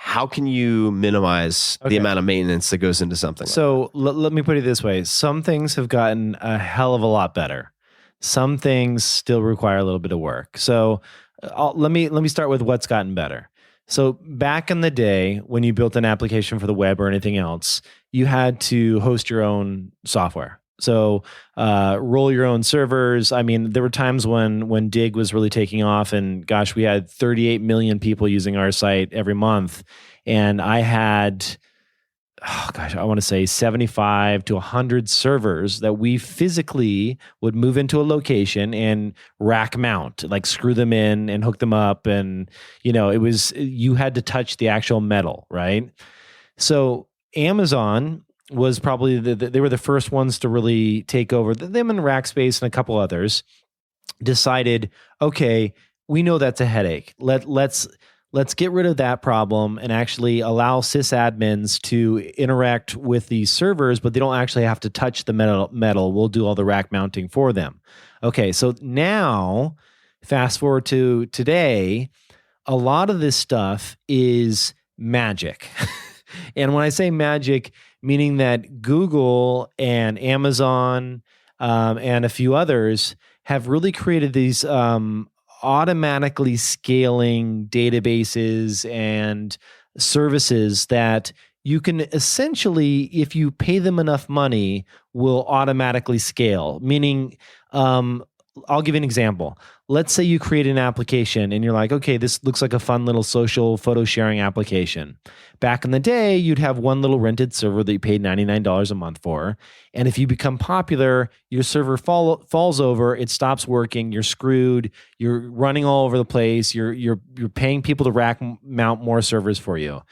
How can you minimize the amount of maintenance that goes into something?
So let me put it this way. Some things have gotten a hell of a lot better. Some things still require a little bit of work. So let me start with what's gotten better. So back in the day, when you built an application for the web or anything else, you had to host your own software. So roll your own servers. I mean, there were times when Dig was really taking off, and gosh, we had 38 million people using our site every month. And I had, I want to say 75 to 100 servers that we physically would move into a location and rack mount, like screw them in and hook them up. And, you had to touch the actual metal, right? So Amazon was probably they were the first ones to really take over. Them and Rackspace and a couple others decided, okay, we know that's a headache. Let's get rid of that problem and actually allow sysadmins to interact with these servers, but they don't actually have to touch the metal. We'll do all the rack mounting for them. Okay, so now fast forward to today, a lot of this stuff is magic. And when I say magic, meaning that Google and Amazon and a few others have really created these automatically scaling databases and services that you can essentially, if you pay them enough money, will automatically scale. Meaning I'll give you an example. Let's say you create an application and you're like, okay, this looks like a fun little social photo sharing application. Back in the day, you'd have one little rented server that you paid $99 a month for. And if you become popular, your server falls over, it stops working, you're screwed, you're running all over the place, you're paying people to rack mount more servers for you.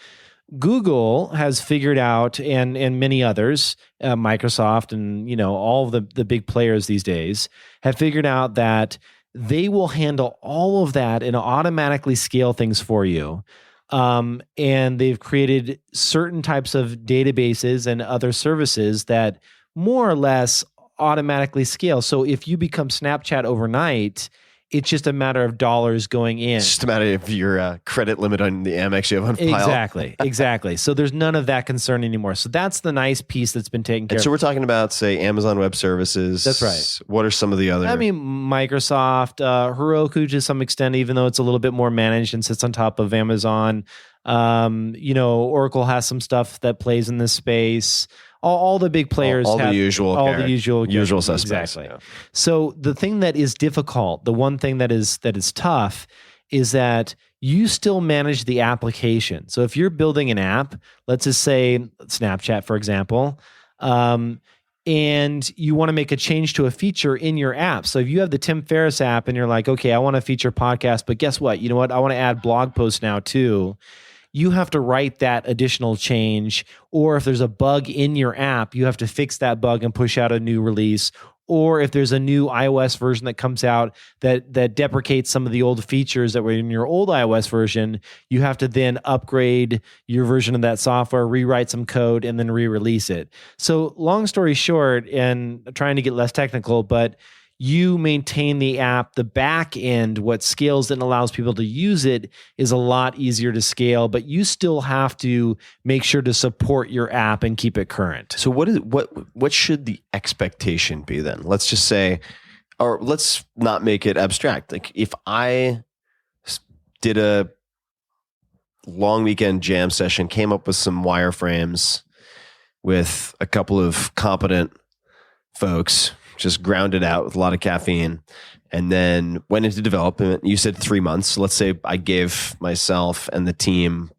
Google has figured out, and many others, Microsoft and all of the big players these days have figured out that they will handle all of that and automatically scale things for you. And they've created certain types of databases and other services that more or less automatically scale. So if you become Snapchat overnight, it's just a matter of dollars going in.
It's just a matter of your credit limit on the Amex you have on file.
Exactly. So there's none of that concern anymore. So that's the nice piece that's been taken care
And
of.
so we're talking about, say, Amazon Web Services.
That's right.
What are some of the other?
I mean, Microsoft, Heroku to some extent, even though it's a little bit more managed and sits on top of Amazon. Oracle has some stuff that plays in this space. All the big players
all
have
the usual suspects.
Exactly.
Yeah.
So the thing that is difficult, the one thing that is tough, is that you still manage the application. So if you're building an app, let's just say Snapchat, for example, and you want to make a change to a feature in your app. So if you have the Tim Ferriss app and you're like, okay, I want to feature podcast, but guess what? You know what? I want to add blog posts now too. You have to write that additional change, or if there's a bug in your app, you have to fix that bug and push out a new release. Or if there's a new iOS version that comes out that deprecates some of the old features that were in your old iOS version, you have to then upgrade your version of that software, rewrite some code, and then re-release it. So long story short, and trying to get less technical, but you maintain the app, the back end, what scales and allows people to use it is a lot easier to scale, but you still have to make sure to support your app and keep it current.
So what should the expectation be then? Let's just say, or let's not make it abstract. Like if I did a long weekend jam session, came up with some wireframes with a couple of competent folks, just ground it out with a lot of caffeine, and then went into development. You said 3 months. Let's say I gave myself and the team,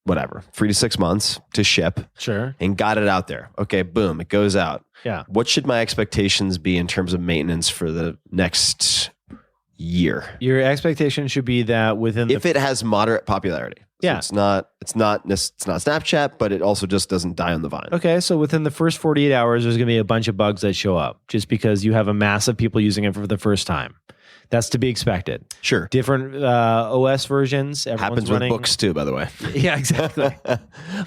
3 to 6 months to ship.
Sure.
And got it out there. Okay, boom, it goes out.
Yeah.
What should my expectations be in terms of maintenance for the next year?
Your expectation should be that within
if it has moderate popularity. So
Yeah.
it's not Snapchat, but it also just doesn't die on the vine.
Okay, so within the first 48 hours, there's going to be a bunch of bugs that show up just because you have a massive people using it for the first time. That's to be expected.
Sure.
Different OS versions.
Happens with books too, by the way.
Yeah, exactly.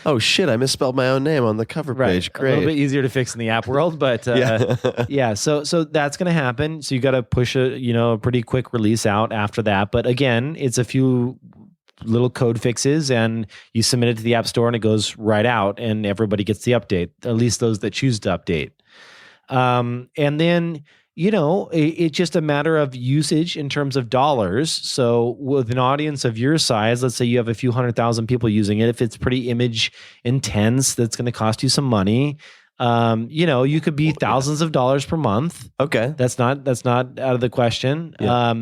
Oh shit, I misspelled my own name on the cover page. Great.
A little bit easier to fix in the app world, but yeah. So that's going to happen. So you got to push a pretty quick release out after that. But again, it's a few little code fixes and you submit it to the App Store and it goes right out and everybody gets the update, at least those that choose to update. And then, it's just a matter of usage in terms of dollars. So with an audience of your size, let's say you have a few 100,000 people using it. If it's pretty image intense, that's going to cost you some money. You could be thousands of dollars per month.
Okay.
That's not out of the question.
Yeah.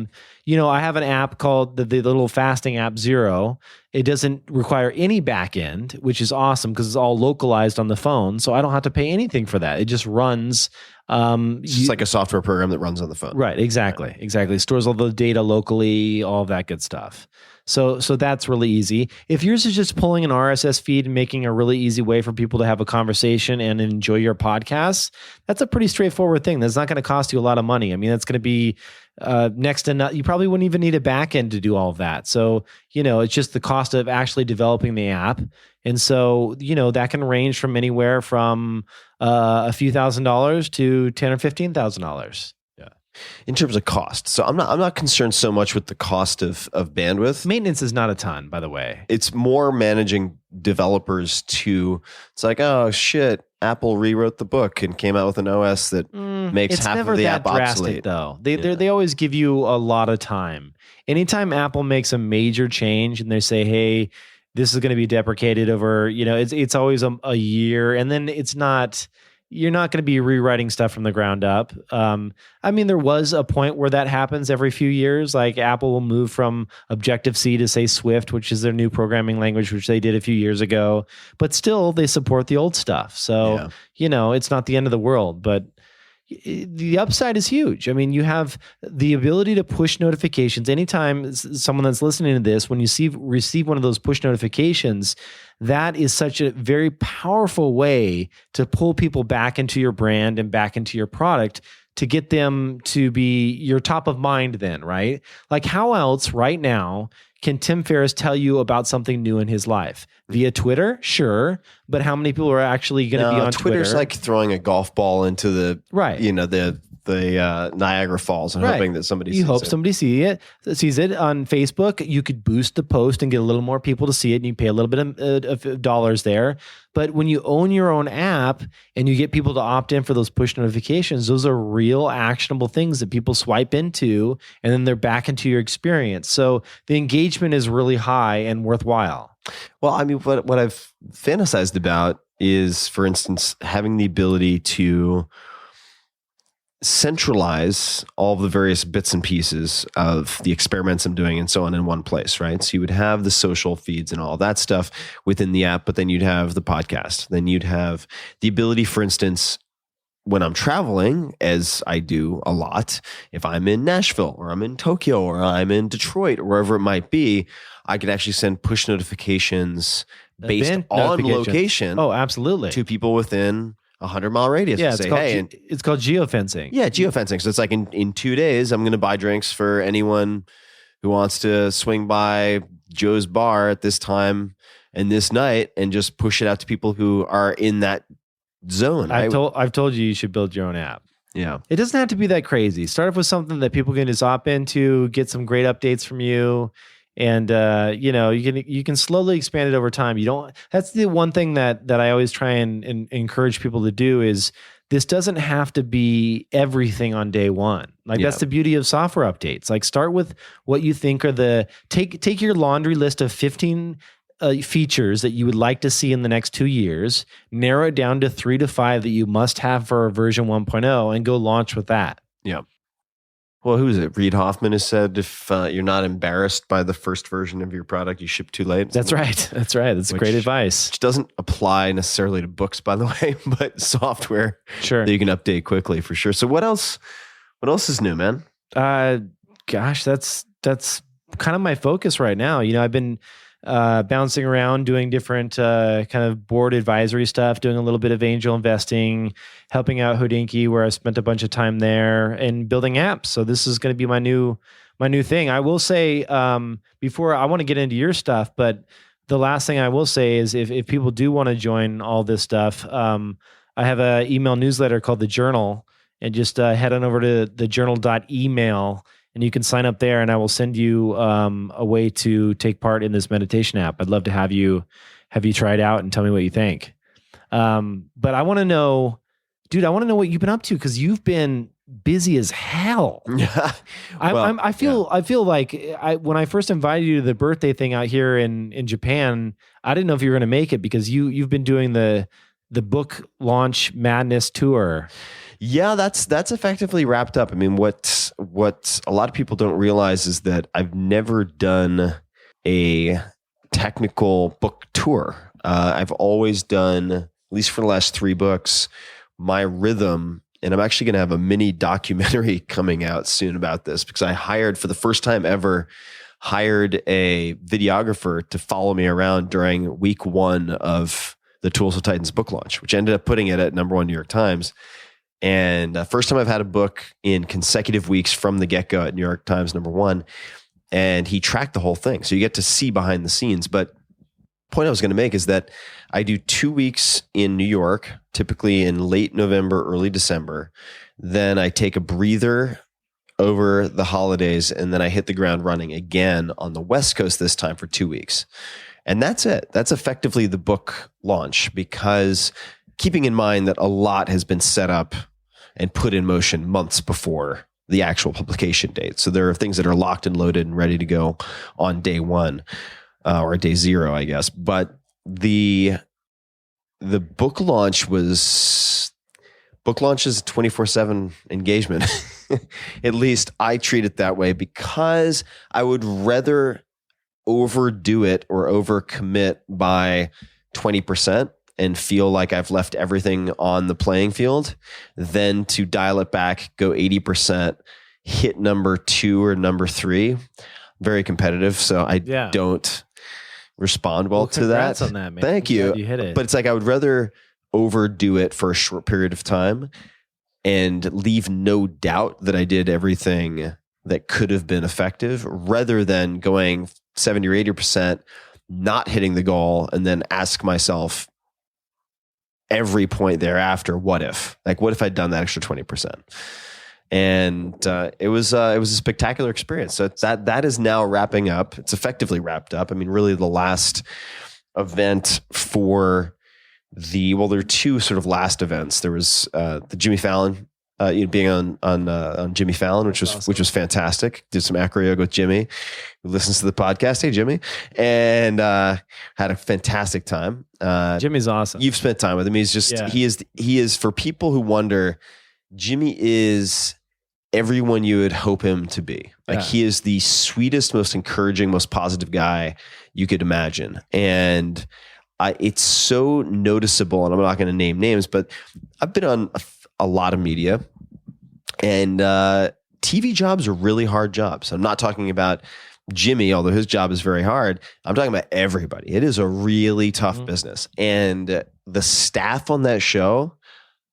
I have an app called the little fasting app Zero. It doesn't require any back end, which is awesome because it's all localized on the phone. So I don't have to pay anything for that. It just runs.
It's just like a software program that runs on the phone.
Right. Exactly. Exactly. It stores all the data locally, all of that good stuff. So that's really easy. If yours is just pulling an RSS feed and making a really easy way for people to have a conversation and enjoy your podcasts, that's a pretty straightforward thing. That's not going to cost you a lot of money. I mean, that's going to be next to nothing. You probably wouldn't even need a back end to do all of that. So, it's just the cost of actually developing the app. And so, that can range from anywhere from a few $1,000s to $10,000 or $15,000.
In terms of cost. So I'm not concerned so much with the cost of bandwidth.
Maintenance is not a ton, by the way.
It's more managing developers it's like, oh shit, Apple rewrote the book and came out with an OS that makes half of the app obsolete.
Though. They always give you a lot of time. Anytime Apple makes a major change and they say, hey, this is going to be deprecated over, it's always a year, and then it's not you're not going to be rewriting stuff from the ground up. I mean, there was a point where that happens every few years. Like Apple will move from Objective-C to say Swift, which is their new programming language, which they did a few years ago. But still, they support the old stuff. So, it's not the end of the world. But the upside is huge. I mean, you have the ability to push notifications anytime someone that's listening to this, when you receive one of those push notifications, that is such a very powerful way to pull people back into your brand and back into your product to get them to be your top of mind then, right? Like how else right now can Tim Ferriss tell you about something new in his life? Via Twitter? Sure. But how many people are actually going to be on Twitter?
Twitter's like throwing a golf ball into the, the Niagara Falls and hoping that somebody sees it. You hope
somebody sees it. On Facebook. You could boost the post and get a little more people to see it, and you pay a little bit of dollars there. But when you own your own app and you get people to opt in for those push notifications, those are real actionable things that people swipe into, and then they're back into your experience. So the engagement is really high and worthwhile.
Well, I mean, what I've fantasized about is, for instance, having the ability to centralize all of the various bits and pieces of the experiments I'm doing and so on in one place, right? So you would have the social feeds and all that stuff within the app, but then you'd have the podcast. Then you'd have the ability, for instance, when I'm traveling, as I do a lot, if I'm in Nashville or I'm in Tokyo or I'm in Detroit or wherever it might be, I could actually send push notifications based on location.
Oh, absolutely.
To people within 100-mile radius.
Yeah, it's called geofencing.
Yeah, geofencing. So it's like in 2 days, I'm going to buy drinks for anyone who wants to swing by Joe's Bar at this time and this night, and just push it out to people who are in that zone.
I've told you should build your own app.
Yeah.
It doesn't have to be that crazy. Start off with something that people can just opt into, get some great updates from you. And you can slowly expand it over time. That's the one thing that I always try and encourage people to do is this doesn't have to be everything on day one. Like that's the beauty of software updates. Like start with what you think are take your laundry list of 15 features that you would like to see in the next 2 years, narrow it down to 3 to 5 that you must have for version 1.0 and go launch with that.
Yeah. Well, who is it? Reid Hoffman has said, if you're not embarrassed by the first version of your product, you ship too late.
That's right. That's great advice.
Which doesn't apply necessarily to books, by the way, but software that you can update quickly for sure. So what else is new, man?
Gosh, that's kind of my focus right now. I've been bouncing around doing different kind of board advisory stuff, doing a little bit of angel investing, helping out Hodinkee, where I spent a bunch of time there, and building apps. So this is going to be my new thing. I will say, before I want to get into your stuff, but the last thing I will say is if people do want to join all this stuff, I have an email newsletter called The Journal, and just head on over to thejournal.email. And you can sign up there, and I will send you a way to take part in this meditation app. I'd love to have you try it out and tell me what you think. But I want to know, dude, what you've been up to, because you've been busy as hell.
Yeah.
I feel like when I first invited you to the birthday thing out here in Japan, I didn't know if you were going to make it, because you've been doing the book launch madness tour.
Yeah, that's effectively wrapped up. I mean, what a lot of people don't realize is that I've never done a technical book tour. I've always done, at least for the last 3 books, my rhythm, and I'm actually going to have a mini documentary coming out soon about this, because I for the first time ever, hired a videographer to follow me around during week 1 of the Tools of Titans book launch, which ended up putting it at #1 New York Times. And first time I've had a book in consecutive weeks from the get-go at New York Times #1. And he tracked the whole thing. So you get to see behind the scenes. But the point I was going to make is that I do 2 weeks in New York, typically in late November, early December. Then I take a breather over the holidays, and then I hit the ground running again on the West Coast this time for 2 weeks. And that's it. That's effectively the book launch, because keeping in mind that a lot has been set up and put in motion months before the actual publication date. So there are things that are locked and loaded and ready to go on day 1 or day 0, I guess. But the book launch was book launch is a 24/7 engagement. At least I treat it that way because I would rather overdo it or overcommit by 20% and feel like I've left everything on the playing field than to dial it back, go 80%, hit number 2 or number 3. Very competitive, so I don't respond well to that.
On that, man.
Thank you.
You hit it.
But it's like I would rather overdo it for a short period of time and leave no doubt that I did everything that could have been effective rather than going 70 or 80%, not hitting the goal, and then ask myself every point thereafter, what if? Like, what if I'd done that extra 20%? And it was a spectacular experience. So that is now wrapping up. It's effectively wrapped up. I mean, really the last event for there are 2 sort of last events. There was the Jimmy Fallon, being on Jimmy Fallon, which was fantastic. Did some acro yoga with Jimmy, who listens to the podcast. Hey, Jimmy, and had a fantastic time.
Jimmy's awesome.
You've spent time with him. He's just he is for people who wonder. Jimmy is everyone you would hope him to be. Like he is the sweetest, most encouraging, most positive guy you could imagine, and it's so noticeable. And I'm not going to name names, but I've been on a lot of media, and TV jobs are really hard jobs. I'm not talking about Jimmy, although his job is very hard. I'm talking about everybody. It is a really tough business, and the staff on that show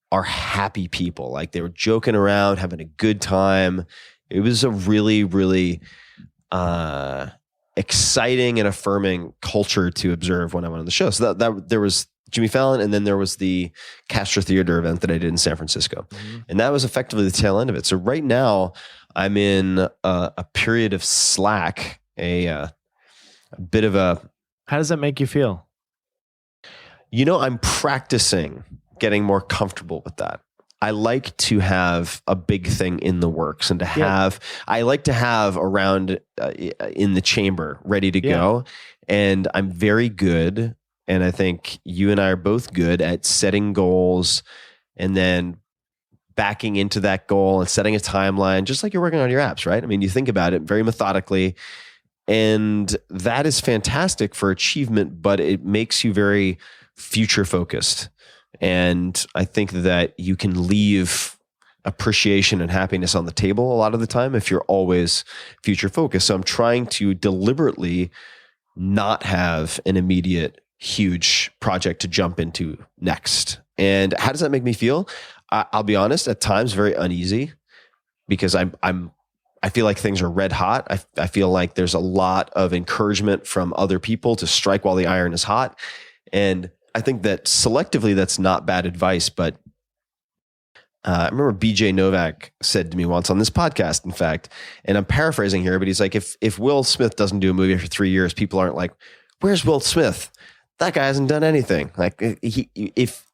are happy people. Like they were joking around, having a good time. It was a really, really exciting and affirming culture to observe when I went on the show. So that there was Jimmy Fallon, and then there was the Castro Theater event that I did in San Francisco. And that was effectively the tail end of it. So right now I'm in a period of slack, a bit of a...
How does that make you feel?
I'm practicing getting more comfortable with that. I like to have a big thing in the works and I like to have around in the chamber ready to go. And I'm very good. And I think you and I are both good at setting goals and then backing into that goal and setting a timeline, just like you're working on your apps, right? I mean, you think about it very methodically, and that is fantastic for achievement, but it makes you very future focused. And I think that you can leave appreciation and happiness on the table a lot of the time if you're always future focused. So I'm trying to deliberately not have an immediate huge project to jump into next. And how does that make me feel? I'll be honest, at times very uneasy, because I feel like things are red hot. I feel like there's a lot of encouragement from other people to strike while the iron is hot. And I think that selectively that's not bad advice, but I remember BJ Novak said to me once on this podcast, in fact, and I'm paraphrasing here, but he's like, if Will Smith doesn't do a movie for 3 years, people aren't like, where's Will Smith? That guy hasn't done anything. Like if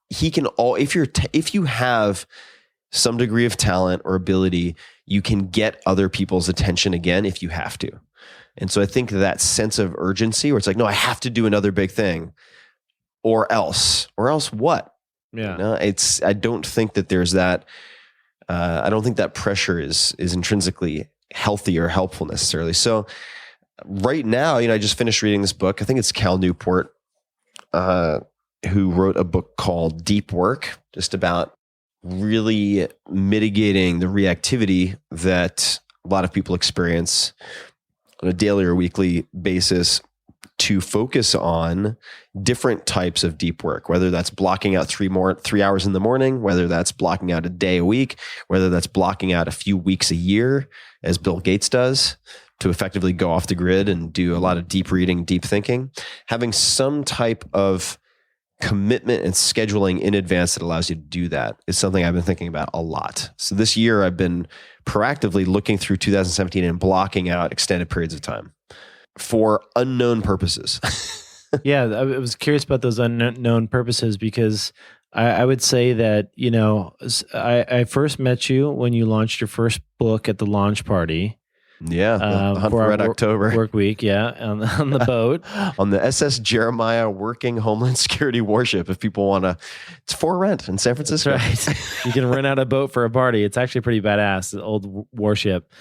you have some degree of talent or ability, you can get other people's attention again if you have to. And so I think that sense of urgency where it's like, no, I have to do another big thing. Or else what?
Yeah.
I don't think that there's that. I don't think that pressure is intrinsically healthy or helpful necessarily. So right now, I just finished reading this book. I think it's Cal Newport, who wrote a book called Deep Work, just about really mitigating the reactivity that a lot of people experience on a daily or weekly basis, to focus on different types of deep work, whether that's blocking out 3 hours in the morning, whether that's blocking out a day a week, whether that's blocking out a few weeks a year, as Bill Gates does, to effectively go off the grid and do a lot of deep reading, deep thinking. Having some type of commitment and scheduling in advance that allows you to do that is something I've been thinking about a lot. So this year I've been proactively looking through 2017 and blocking out extended periods of time for unknown purposes.
Yeah, I was curious about those unknown purposes, because I would say that, I first met you when you launched your first book at the launch party.
Yeah, the Hunt for Red October.
Work week, yeah, on the boat.
On the SS Jeremiah working Homeland Security warship, if people want to. It's for rent in San Francisco.
That's right. You can rent out a boat for a party. It's actually pretty badass, the old warship.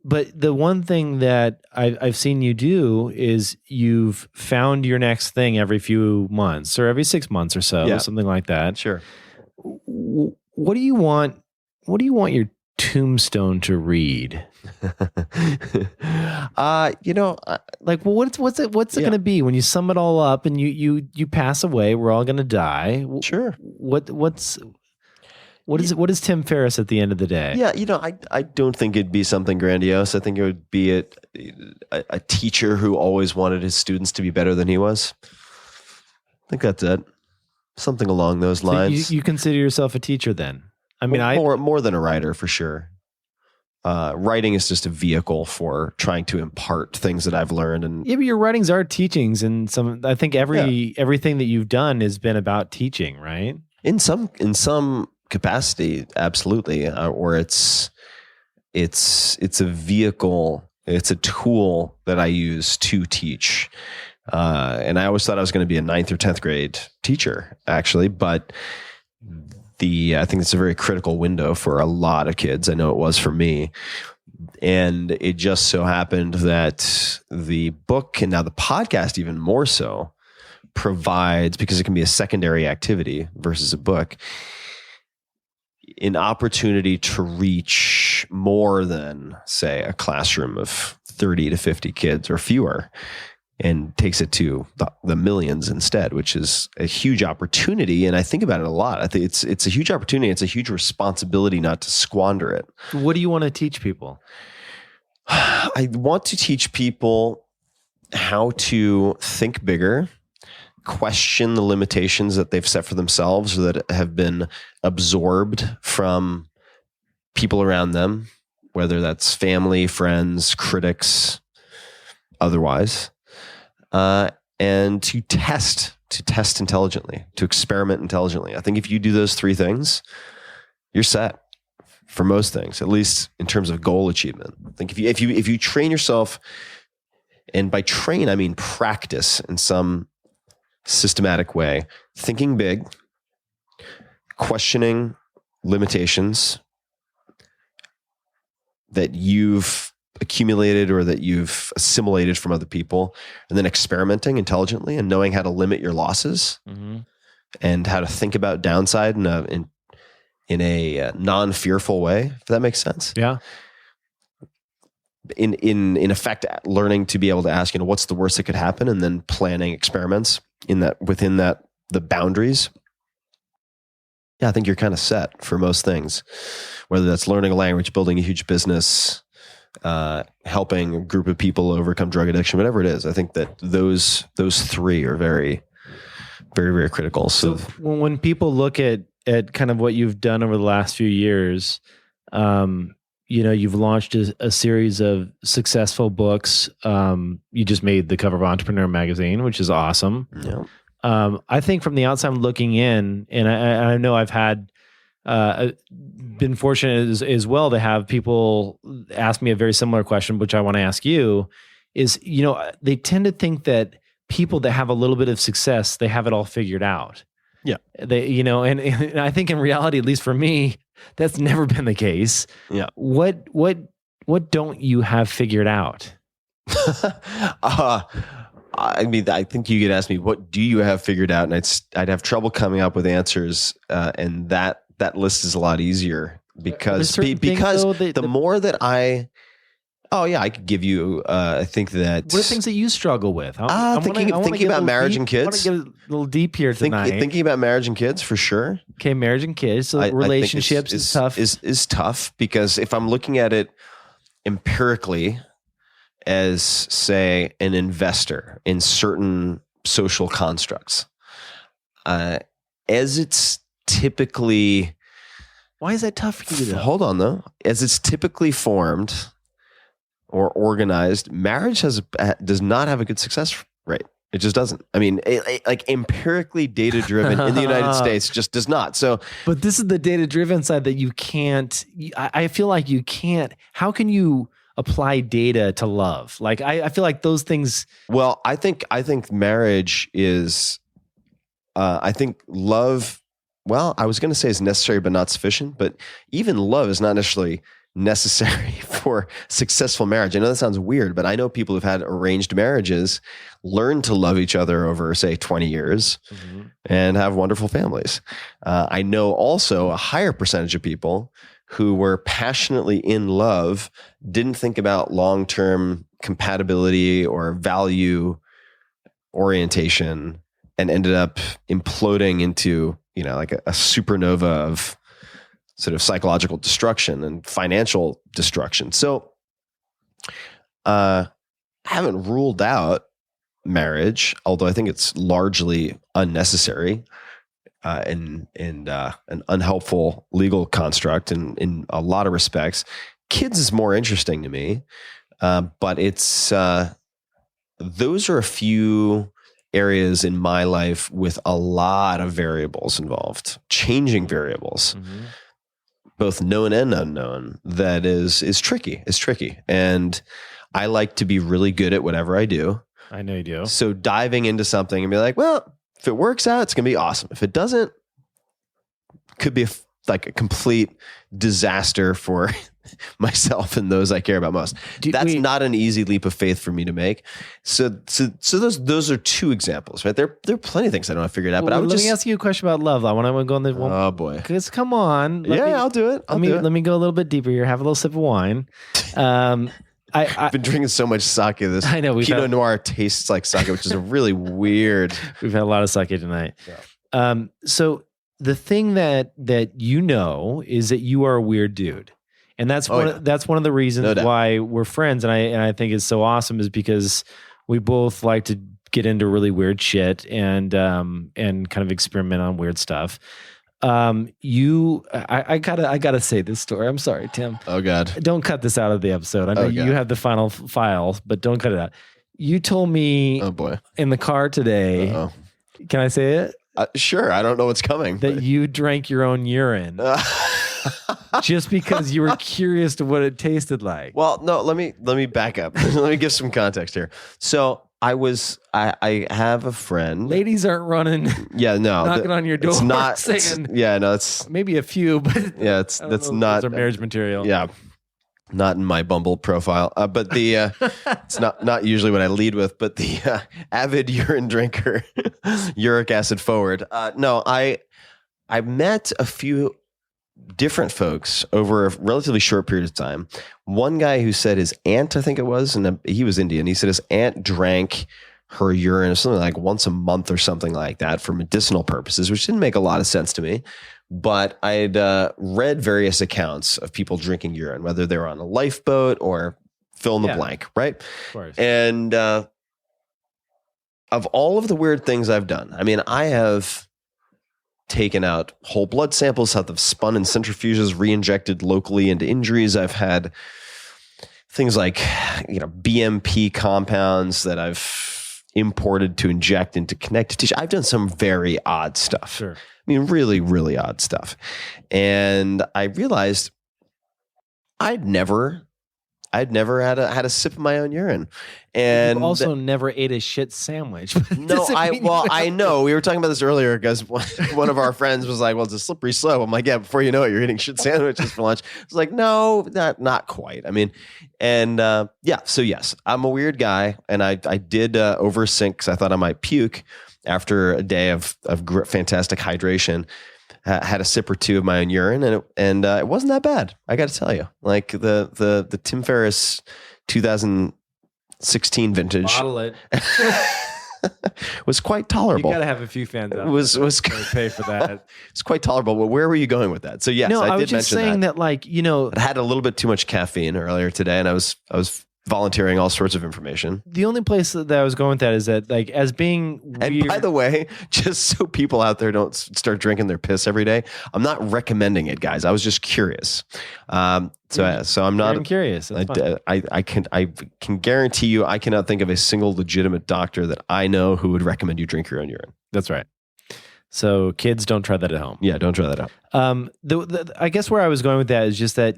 But the one thing that I've seen you do is you've found your next thing every few months or every 6 months or so, something like that.
Sure.
What do you want? What do you want your tombstone to read?
Like,
well, what's it going to be when you sum it all up and you pass away? We're all going to die.
Sure.
What is Tim Ferriss at the end of the day?
Yeah, I don't think it'd be something grandiose. I think it would be a teacher who always wanted his students to be better than he was. I think that's it. Something along those lines.
So you consider yourself a teacher then? I mean,
more than a writer for sure. Writing is just a vehicle for trying to impart things that I've learned. And
yeah, but your writings are teachings, and I think everything that you've done has been about teaching, right?
In some capacity, absolutely. Or it's a vehicle, it's a tool that I use to teach. And I always thought I was going to be a 9th or 10th grade teacher, actually, but I think it's a very critical window for a lot of kids. I know it was for me. And it just so happened that the book, and now the podcast even more so, provides, because it can be a secondary activity versus a book, an opportunity to reach more than, say, a classroom of 30 to 50 kids or fewer, and takes it to the millions instead, which is a huge opportunity. And I think about it a lot. I think it's a huge opportunity. It's a huge responsibility not to squander it.
What do you want to teach people?
I want to teach people how to think bigger, question the limitations that they've set for themselves or that have been absorbed from people around them, whether that's family, friends, critics, otherwise. And to test intelligently, to experiment intelligently. I think if you do those 3 things, you're set for most things, at least in terms of goal achievement. I think if you train yourself, and by train, I mean practice in some systematic way, thinking big, questioning limitations that you've accumulated or that you've assimilated from other people, and then experimenting intelligently and knowing how to limit your losses and how to think about downside in a non-fearful way, if that makes sense.
Yeah.
In effect, learning to be able to ask, what's the worst that could happen, and then planning experiments within the boundaries. Yeah, I think you're kind of set for most things, whether that's learning a language, building a huge business, helping a group of people overcome drug addiction, whatever it is. I think that those 3 are very, very, very critical. So
when people look at kind of what you've done over the last few years, you've launched a series of successful books. You just made the cover of Entrepreneur magazine, which is awesome.
Yeah.
I think from the outside looking in, and I know I've had been fortunate as well to have people ask me a very similar question, which I want to ask you, is, they tend to think that people that have a little bit of success, they have it all figured out.
Yeah.
They, and I think in reality, at least for me, that's never been the case.
Yeah.
What don't you have figured out?
I mean, I think you could ask me, what do you have figured out? And I'd have trouble coming up with answers. And that list is a lot easier because the more that I could give you, I think that.
What are things that you struggle with?
Thinking about marriage and kids.
I want to get a little deep here tonight.
Thinking about marriage and kids for sure.
Okay. Marriage and kids. So relationships is tough.
Is tough because if I'm looking at it empirically as, say, an investor in certain social constructs, as it's typically.
Why is that tough for you though?
Hold on though. As it's typically formed or organized, marriage does not have a good success rate. It just doesn't. I mean, like empirically data driven in the United States just does not. So,
but this is the data driven side that you can't. I feel like you can't. How can you apply data to love. Like I feel like those things.
Well, I think marriage is, I think love, well, I was going to say is necessary but not sufficient, but even love is not necessarily necessary for successful marriage. I know that sounds weird, but I know people who've had arranged marriages learn to love each other over, say, 20 years and have wonderful families. I know also a higher percentage of people who were passionately in love, didn't think about long-term compatibility or value orientation, and ended up imploding into, like a supernova of sort of psychological destruction and financial destruction. So I haven't ruled out marriage, although I think it's largely unnecessary and an unhelpful legal construct in a lot of respects. Kids is more interesting to me, but it's those are a few areas in my life with a lot of variables involved, changing variables, both known and unknown. That is tricky. It's tricky, and I like to be really good at whatever I do.
I know you do.
So diving into something and be like, well, if it works out, it's going to be awesome. If it doesn't, it could be like a complete disaster for myself and those I care about most. That's not an easy leap of faith for me to make. So those are two examples, right? There are plenty of things I don't have figured out. But
let me ask you a question about love. I want to go on the one.
Oh boy,
because come on,
I'll do it.
Let me go a little bit deeper here. Have a little sip of wine.
I've been drinking so much sake. This
I know
Pinot Noir tastes like sake, which is a really weird.
We've had a lot of sake tonight. Yeah. So the thing that is that you are a weird dude, and that's one of the reasons why we're friends. And I think it's so awesome is because we both like to get into really weird shit and kind of experiment on weird stuff. I gotta say this story. I'm sorry, Tim.
Oh God.
Don't cut this out of the episode. I know you have the final file, but don't cut it out. You told me in the car today, can I say it?
Sure. I don't know what's coming.
That you drank your own urine just because you were curious to what it tasted like.
Well, no, let me back up. Let me give some context here. So I have a friend.
Ladies aren't running.
Yeah, no,
knocking on your door.
It's not.
Saying,
it's
maybe a few, but
yeah, that's not.
Those are marriage material.
Yeah, not in my Bumble profile. But the it's not usually what I lead with. But the avid urine drinker, uric acid forward. No, I met a few different folks over a relatively short period of time. One guy who said his aunt, I think it was, and he was Indian. He said his aunt drank her urine or something like once a month or something like that for medicinal purposes, which didn't make a lot of sense to me. But I'd read various accounts of people drinking urine, whether they were on a lifeboat or fill in the blank, right? Of
course.
And of all of the weird things I've done, I mean, I have taken out whole blood samples, have them spun in centrifuges, re-injected locally into injuries. I've had things like, BMP compounds that I've imported to inject into connective tissue. I've done some very odd stuff.
Sure.
I mean, really, really odd stuff. And I realized I'd never had a sip of my own urine. And
you also never ate a shit sandwich.
No, I know. We were talking about this earlier because one of our friends was like, well, it's a slippery slope. I'm like, yeah, before you know it, you're eating shit sandwiches for lunch. It's like, no, not quite. I mean, and so yes, I'm a weird guy. And I did oversint because I thought I might puke after a day of fantastic hydration. Had a sip or two of my own urine, and it wasn't that bad. I got to tell you, like the Tim Ferriss 2016 vintage,
bottle it.
was quite tolerable.
You got to have a few fans out.
Was
pay for that.
It's quite tolerable. But where were you going with that? So yes, I
was
did
just
mention
saying that, like,
I had a little bit too much caffeine earlier today, and I was volunteering all sorts of information.
The only place that I was going with that is that, like, as being weird.
And by the way, just so people out there don't start drinking their piss every day, I'm not recommending it, guys. I was just curious. So I'm not
curious.
I can guarantee you, I cannot think of a single legitimate doctor that I know who would recommend you drink your own urine.
That's right. So kids, don't try that at home.
Yeah, don't try that out.
I guess where I was going with that is just that,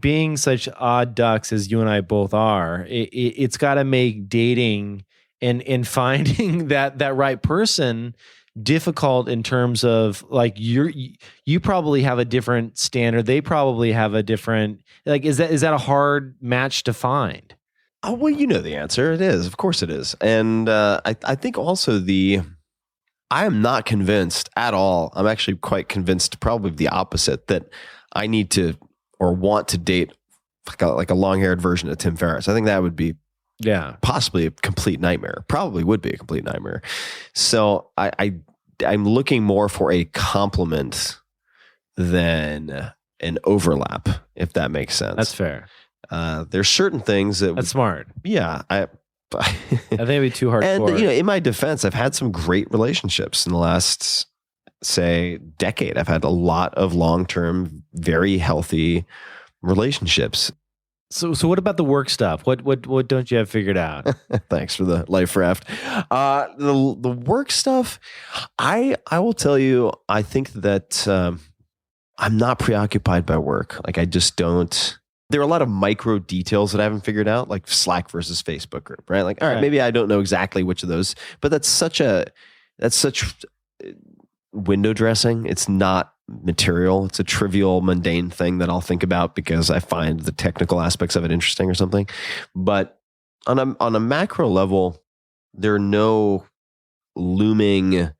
being such odd ducks as you and I both are, it's got to make dating and finding that right person difficult in terms of like you probably have a different standard. They probably have a different, like, is that a hard match to find?
Oh, well, you know the answer. It is. Of course it is. And I think also I am not convinced at all. I'm actually quite convinced, probably the opposite, that I need to or want to date like a long-haired version of Tim Ferriss. I think that would be possibly a complete nightmare. Probably would be a complete nightmare. So I'm looking more for a compliment than an overlap, if that makes sense.
That's fair.
There's certain things
that's smart.
Yeah, I
think it'd be too hard.
And in my defense, I've had some great relationships in the last, say, decade. I've had a lot of long-term, very healthy relationships.
So what about the work stuff? What don't you have figured out?
Thanks for the life raft. The work stuff, I will tell you, I think that I'm not preoccupied by work. Like, I just don't. There are a lot of micro details that I haven't figured out, like Slack versus Facebook group, right? Like, all right, maybe I don't know exactly which of those, but that's such window dressing. It's not material. It's a trivial, mundane thing that I'll think about because I find the technical aspects of it interesting or something. But on a macro level, there are no looming,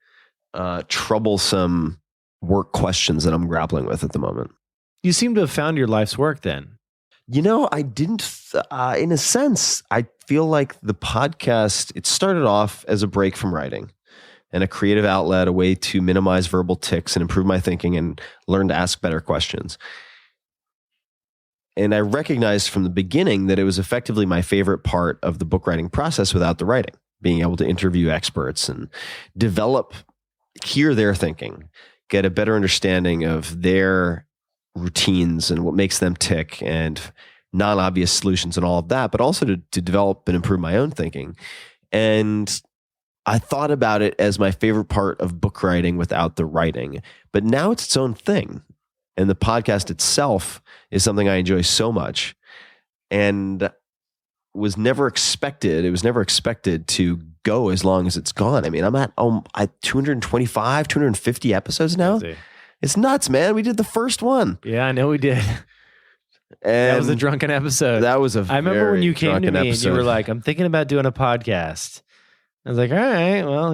troublesome work questions that I'm grappling with at the moment.
You seem to have found your life's work then.
I didn't, in a sense, I feel like the podcast, it started off as a break from writing and a creative outlet, a way to minimize verbal tics and improve my thinking and learn to ask better questions. And I recognized from the beginning that it was effectively my favorite part of the book writing process without the writing, being able to interview experts and hear their thinking, get a better understanding of their routines and what makes them tick and non-obvious solutions and all of that, but also to develop and improve my own thinking. And I thought about it as my favorite part of book writing without the writing, but now it's its own thing. And the podcast itself is something I enjoy so much and was never expected. It was never expected to go as long as it's gone. I mean, I'm at 225, 250 episodes now. It's nuts, man. We did the first one.
Yeah, I know we did. And that was a drunken episode.
That was I
remember when you came to me and you were like, I'm thinking about doing a podcast. I was like, all right, well,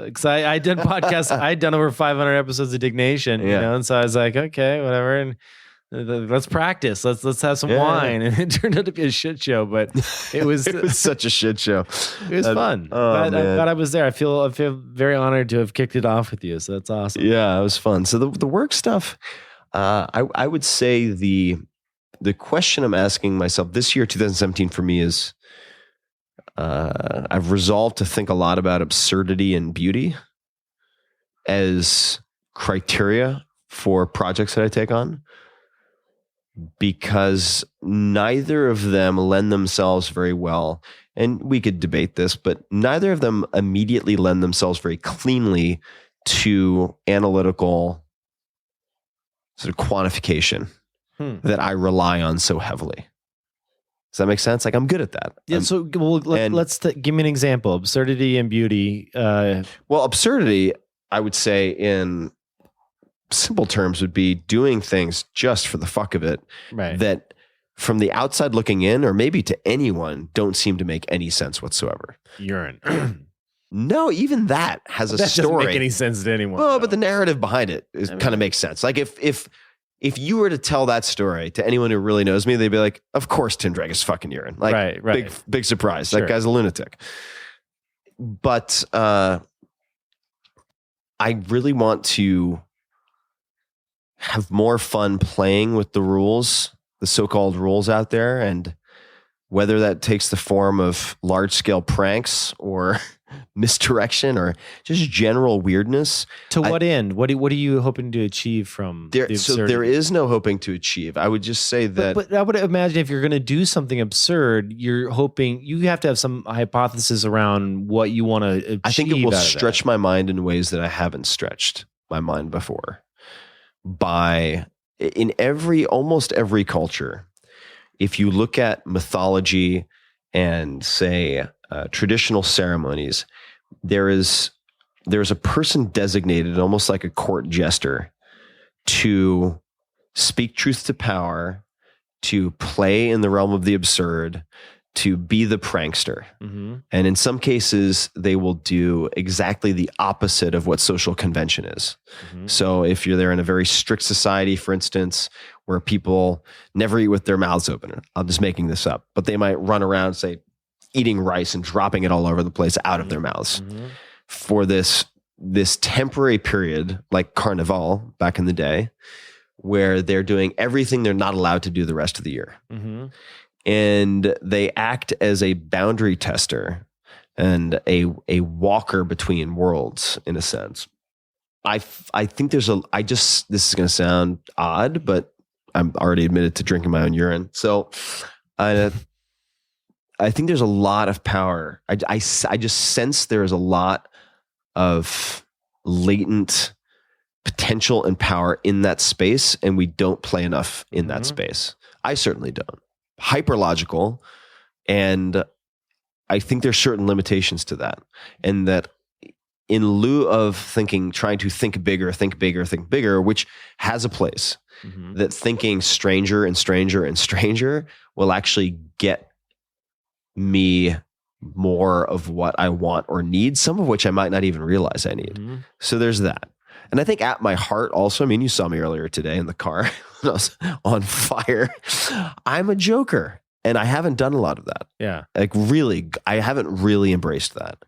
because I did podcasts. I'd done over 500 episodes of Dignation, and so I was like, okay, whatever. And let's practice. Let's have some wine. And it turned out to be a shit show, but it was
it was such a shit show.
It was fun. I'm glad I was there. I feel very honored to have kicked it off with you. So that's awesome.
Yeah, it was fun. So the work stuff, I would say the question I'm asking myself this year, 2017 for me is, I've resolved to think a lot about absurdity and beauty as criteria for projects that I take on, because neither of them lend themselves very well. And we could debate this, but neither of them immediately lend themselves very cleanly to analytical sort of quantification that I rely on so heavily. Does that make sense? Like, I'm good at that.
Yeah. Let's give me an example. Absurdity and beauty.
Well, absurdity, I would say in simple terms, would be doing things just for the fuck of it.
Right.
That from the outside looking in, or maybe to anyone, don't seem to make any sense whatsoever.
Urine.
No, even that has a
that
story.
Doesn't make any sense to anyone.
Well, but the narrative behind it kind of makes sense. Like if you were to tell that story to anyone who really knows me, they'd be like, of course Tim drank his fucking urine. Like,
right.
Big surprise.
Sure.
That guy's a lunatic. But I really want to have more fun playing with the rules, the so-called rules out there, and whether that takes the form of large-scale pranks or misdirection or just general weirdness.
To what end? What are you hoping to achieve from the absurdity?
So there is no hoping to achieve. I would just say that.
But I would imagine if you're going to do something absurd, you're hoping you have to have some hypothesis around what you want to achieve.
I think it will
out of
stretch
that.
my mind in ways that I haven't stretched my mind before. In almost every culture, if you look at mythology and say traditional ceremonies, there's a person designated almost like a court jester to speak truth to power, to play in the realm of the absurd, to be the prankster.
Mm-hmm.
And in some cases, they will do exactly the opposite of what social convention is.
Mm-hmm.
So if you're there in a very strict society, for instance, where people never eat with their mouths open, I'm just making this up, but they might run around, say, eating rice and dropping it all over the place out of their mouths for this temporary period, like Carnival back in the day, where they're doing everything they're not allowed to do the rest of the year.
Mm-hmm.
And they act as a boundary tester and a walker between worlds, in a sense. I think this is going to sound odd, but I'm already admitted to drinking my own urine. So I think there's a lot of power. I just sense there is a lot of latent potential and power in that space, and we don't play enough in that space. I certainly don't. Hyperlogical, and I think there's certain limitations to that, and that in lieu of trying to think bigger, which has a place, that thinking stranger and stranger and stranger will actually get me more of what I want or need, some of which I might not even realize I need. So there's that. And I think at my heart also, I mean, you saw me earlier today in the car when I was on fire. I'm a joker, and I haven't done a lot of that.
Yeah.
Like really, I haven't really embraced that.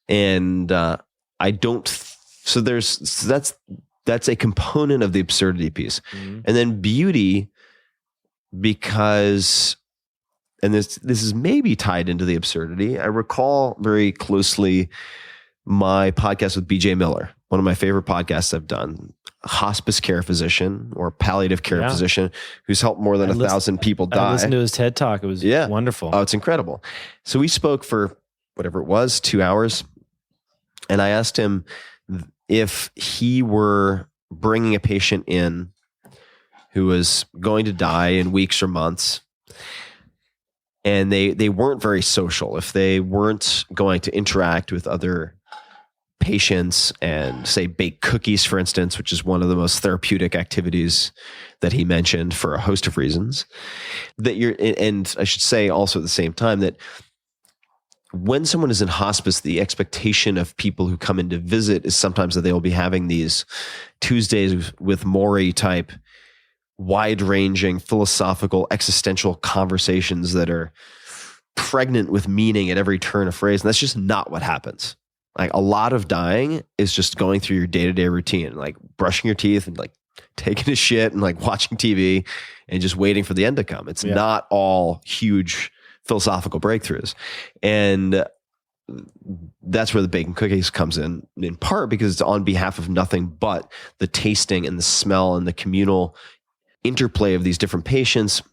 And I don't, so that's a component of the absurdity piece. And then beauty, because, and this is maybe tied into the absurdity. I recall very closely my podcast with BJ Miller, one of my favorite podcasts I've done, a hospice care physician or palliative care physician who's helped more than 1,000 people die.
I listened to his TED Talk. It was wonderful.
Oh, it's incredible. So we spoke for whatever it was, 2 hours. And I asked him if he were bringing a patient in who was going to die in weeks or months, and they weren't very social, if they weren't going to interact with other patients and say bake cookies, for instance, which is one of the most therapeutic activities that he mentioned for a host of reasons, and I should say also at the same time that when someone is in hospice, the expectation of people who come in to visit is sometimes that they will be having these Tuesdays with Maury type wide-ranging philosophical existential conversations that are pregnant with meaning at every turn of phrase. And that's just not what happens. Like a lot of dying is just going through your day-to-day routine, like brushing your teeth and like taking a shit and like watching TV and just waiting for the end to come. It's not all huge philosophical breakthroughs. And that's where the bacon cookies comes in part because it's on behalf of nothing but the tasting and the smell and the communal interplay of these different patients.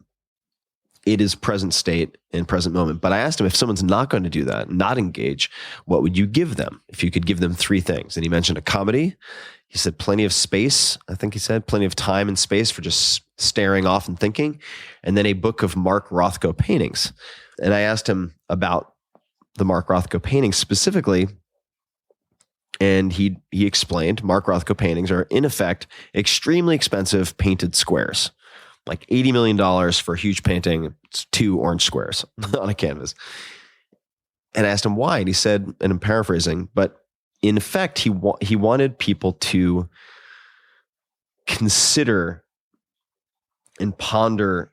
It is present state and present moment. But I asked him, if someone's not going to do that, not engage, what would you give them? If you could give them 3 things. And he mentioned a comedy. He said plenty of space. I think he said plenty of time and space for just staring off and thinking. And then a book of Mark Rothko paintings. And I asked him about the Mark Rothko paintings specifically. And he explained Mark Rothko paintings are in effect extremely expensive painted squares. Like $80 million for a huge painting. It's 2 orange squares on a canvas. And I asked him why. And he said, and I'm paraphrasing, but in effect, he wanted people to consider and ponder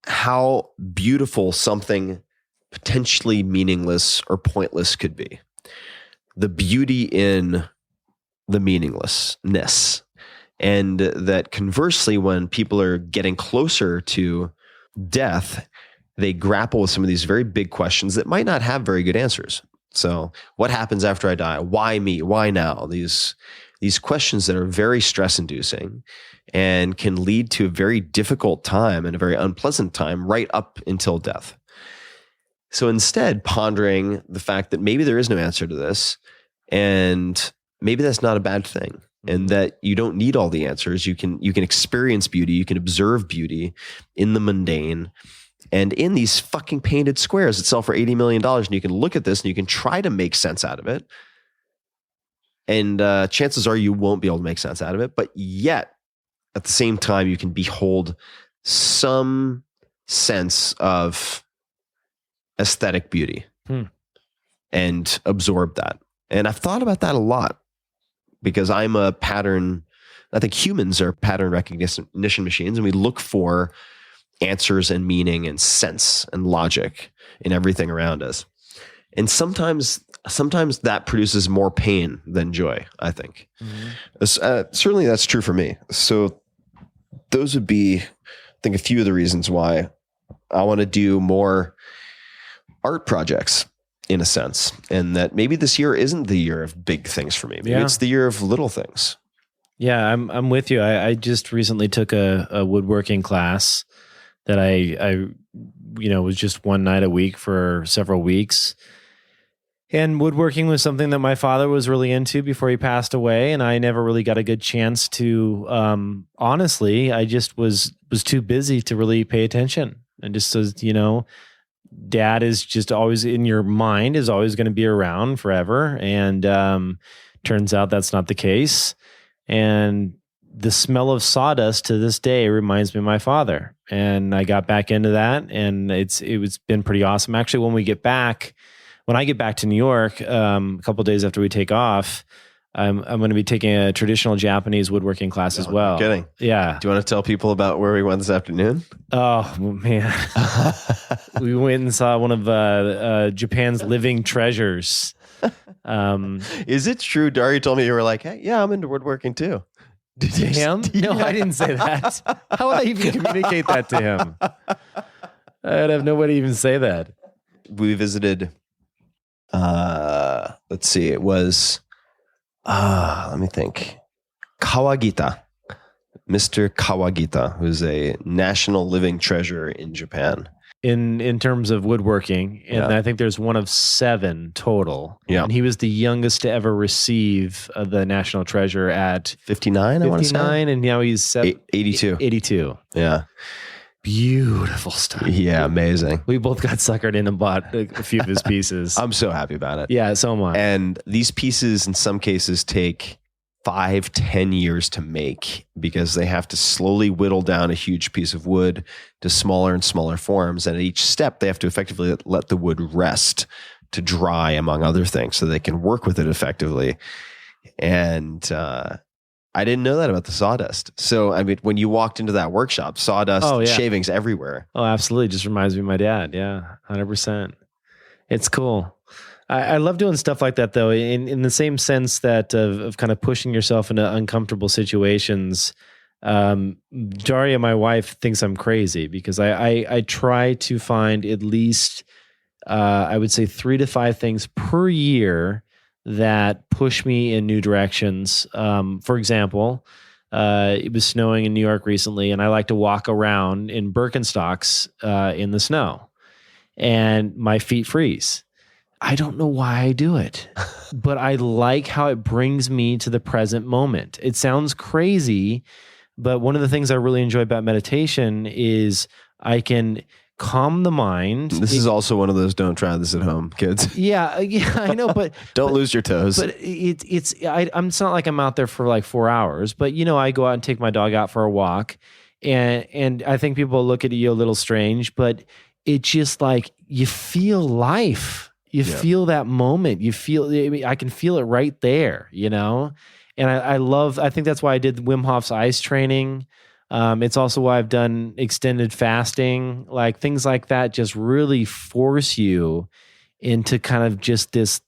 how beautiful something potentially meaningless or pointless could be. The beauty in the meaninglessness. And that conversely, when people are getting closer to death, they grapple with some of these very big questions that might not have very good answers. So what happens after I die? Why me? Why now? These questions that are very stress inducing and can lead to a very difficult time and a very unpleasant time right up until death. So instead, pondering the fact that maybe there is no answer to this, and maybe that's not a bad thing, and that you don't need all the answers. You can experience beauty, you can observe beauty in the mundane and in these fucking painted squares that sell for $80 million. And you can look at this and you can try to make sense out of it. And chances are you won't be able to make sense out of it. But yet, at the same time, you can behold some sense of aesthetic beauty and absorb that. And I've thought about that a lot because I'm a pattern. I think humans are pattern recognition machines, and we look for answers and meaning and sense and logic in everything around us. And sometimes that produces more pain than joy, I think. Certainly that's true for me. So those would be, I think, a few of the reasons why I want to do more art projects, in a sense, and that maybe this year isn't the year of big things for me. Maybe it's the year of little things.
Yeah, I'm with you. I just recently took a woodworking class that I was just one night a week for several weeks. And woodworking was something that my father was really into before he passed away, and I never really got a good chance to. Honestly, I just was too busy to really pay attention. And just as Dad is just always in your mind, is always going to be around forever. And turns out that's not the case. And the smell of sawdust to this day reminds me of my father. And I got back into that, and it's been pretty awesome. Actually, when I get back to New York, a couple of days after we take off, I'm going to be taking a traditional Japanese woodworking class as well.
No kidding.
Yeah.
Do you want to tell people about where we went this afternoon?
Oh, man. We went and saw one of Japan's living treasures.
Is it true? Daria told me you were like, hey, yeah, I'm into woodworking too.
To him? No, I didn't say that. How would I even communicate that to him? I'd have nobody even say that.
We visited, let's see, it was, let me think, Kawagita. Mr. Kawagita, who's a national living treasure in Japan.
In terms of woodworking, and I think there's one of 7 total. Yeah, and he was the youngest to ever receive the national treasure at
59. I want to say,
and now he's
82.
82.
Yeah,
beautiful stuff.
Yeah, amazing.
We both got suckered in and bought a few of his pieces.
I'm so happy about it.
Yeah, so am I.
And these pieces, in some cases, take 5-10 years to make because they have to slowly whittle down a huge piece of wood to smaller and smaller forms. And at each step, they have to effectively let the wood rest to dry, among other things, so they can work with it effectively. And I didn't know that about the sawdust. So, I mean, when you walked into that workshop, sawdust, shavings everywhere.
Oh, absolutely. Just reminds me of my dad. Yeah, 100%. It's cool. I love doing stuff like that, though, in the same sense that of kind of pushing yourself into uncomfortable situations. Daria, my wife, thinks I'm crazy because I try to find at least, I would say, 3 to 5 things per year that push me in new directions. For example, it was snowing in New York recently, and I like to walk around in Birkenstocks in the snow, and my feet freeze. I don't know why I do it, but I like how it brings me to the present moment. It sounds crazy, but one of the things I really enjoy about meditation is I can calm the mind.
This is also one of those don't try this at home, kids.
Yeah, I know, but
don't lose your toes.
But it's not like I'm out there for like 4 hours, but I go out and take my dog out for a walk, and I think people look at you a little strange, but it's just like you feel life. You feel that moment. I can feel it right there, And I think that's why I did Wim Hof's ice training. It's also why I've done extended fasting. Like things like that just really force you into kind of just this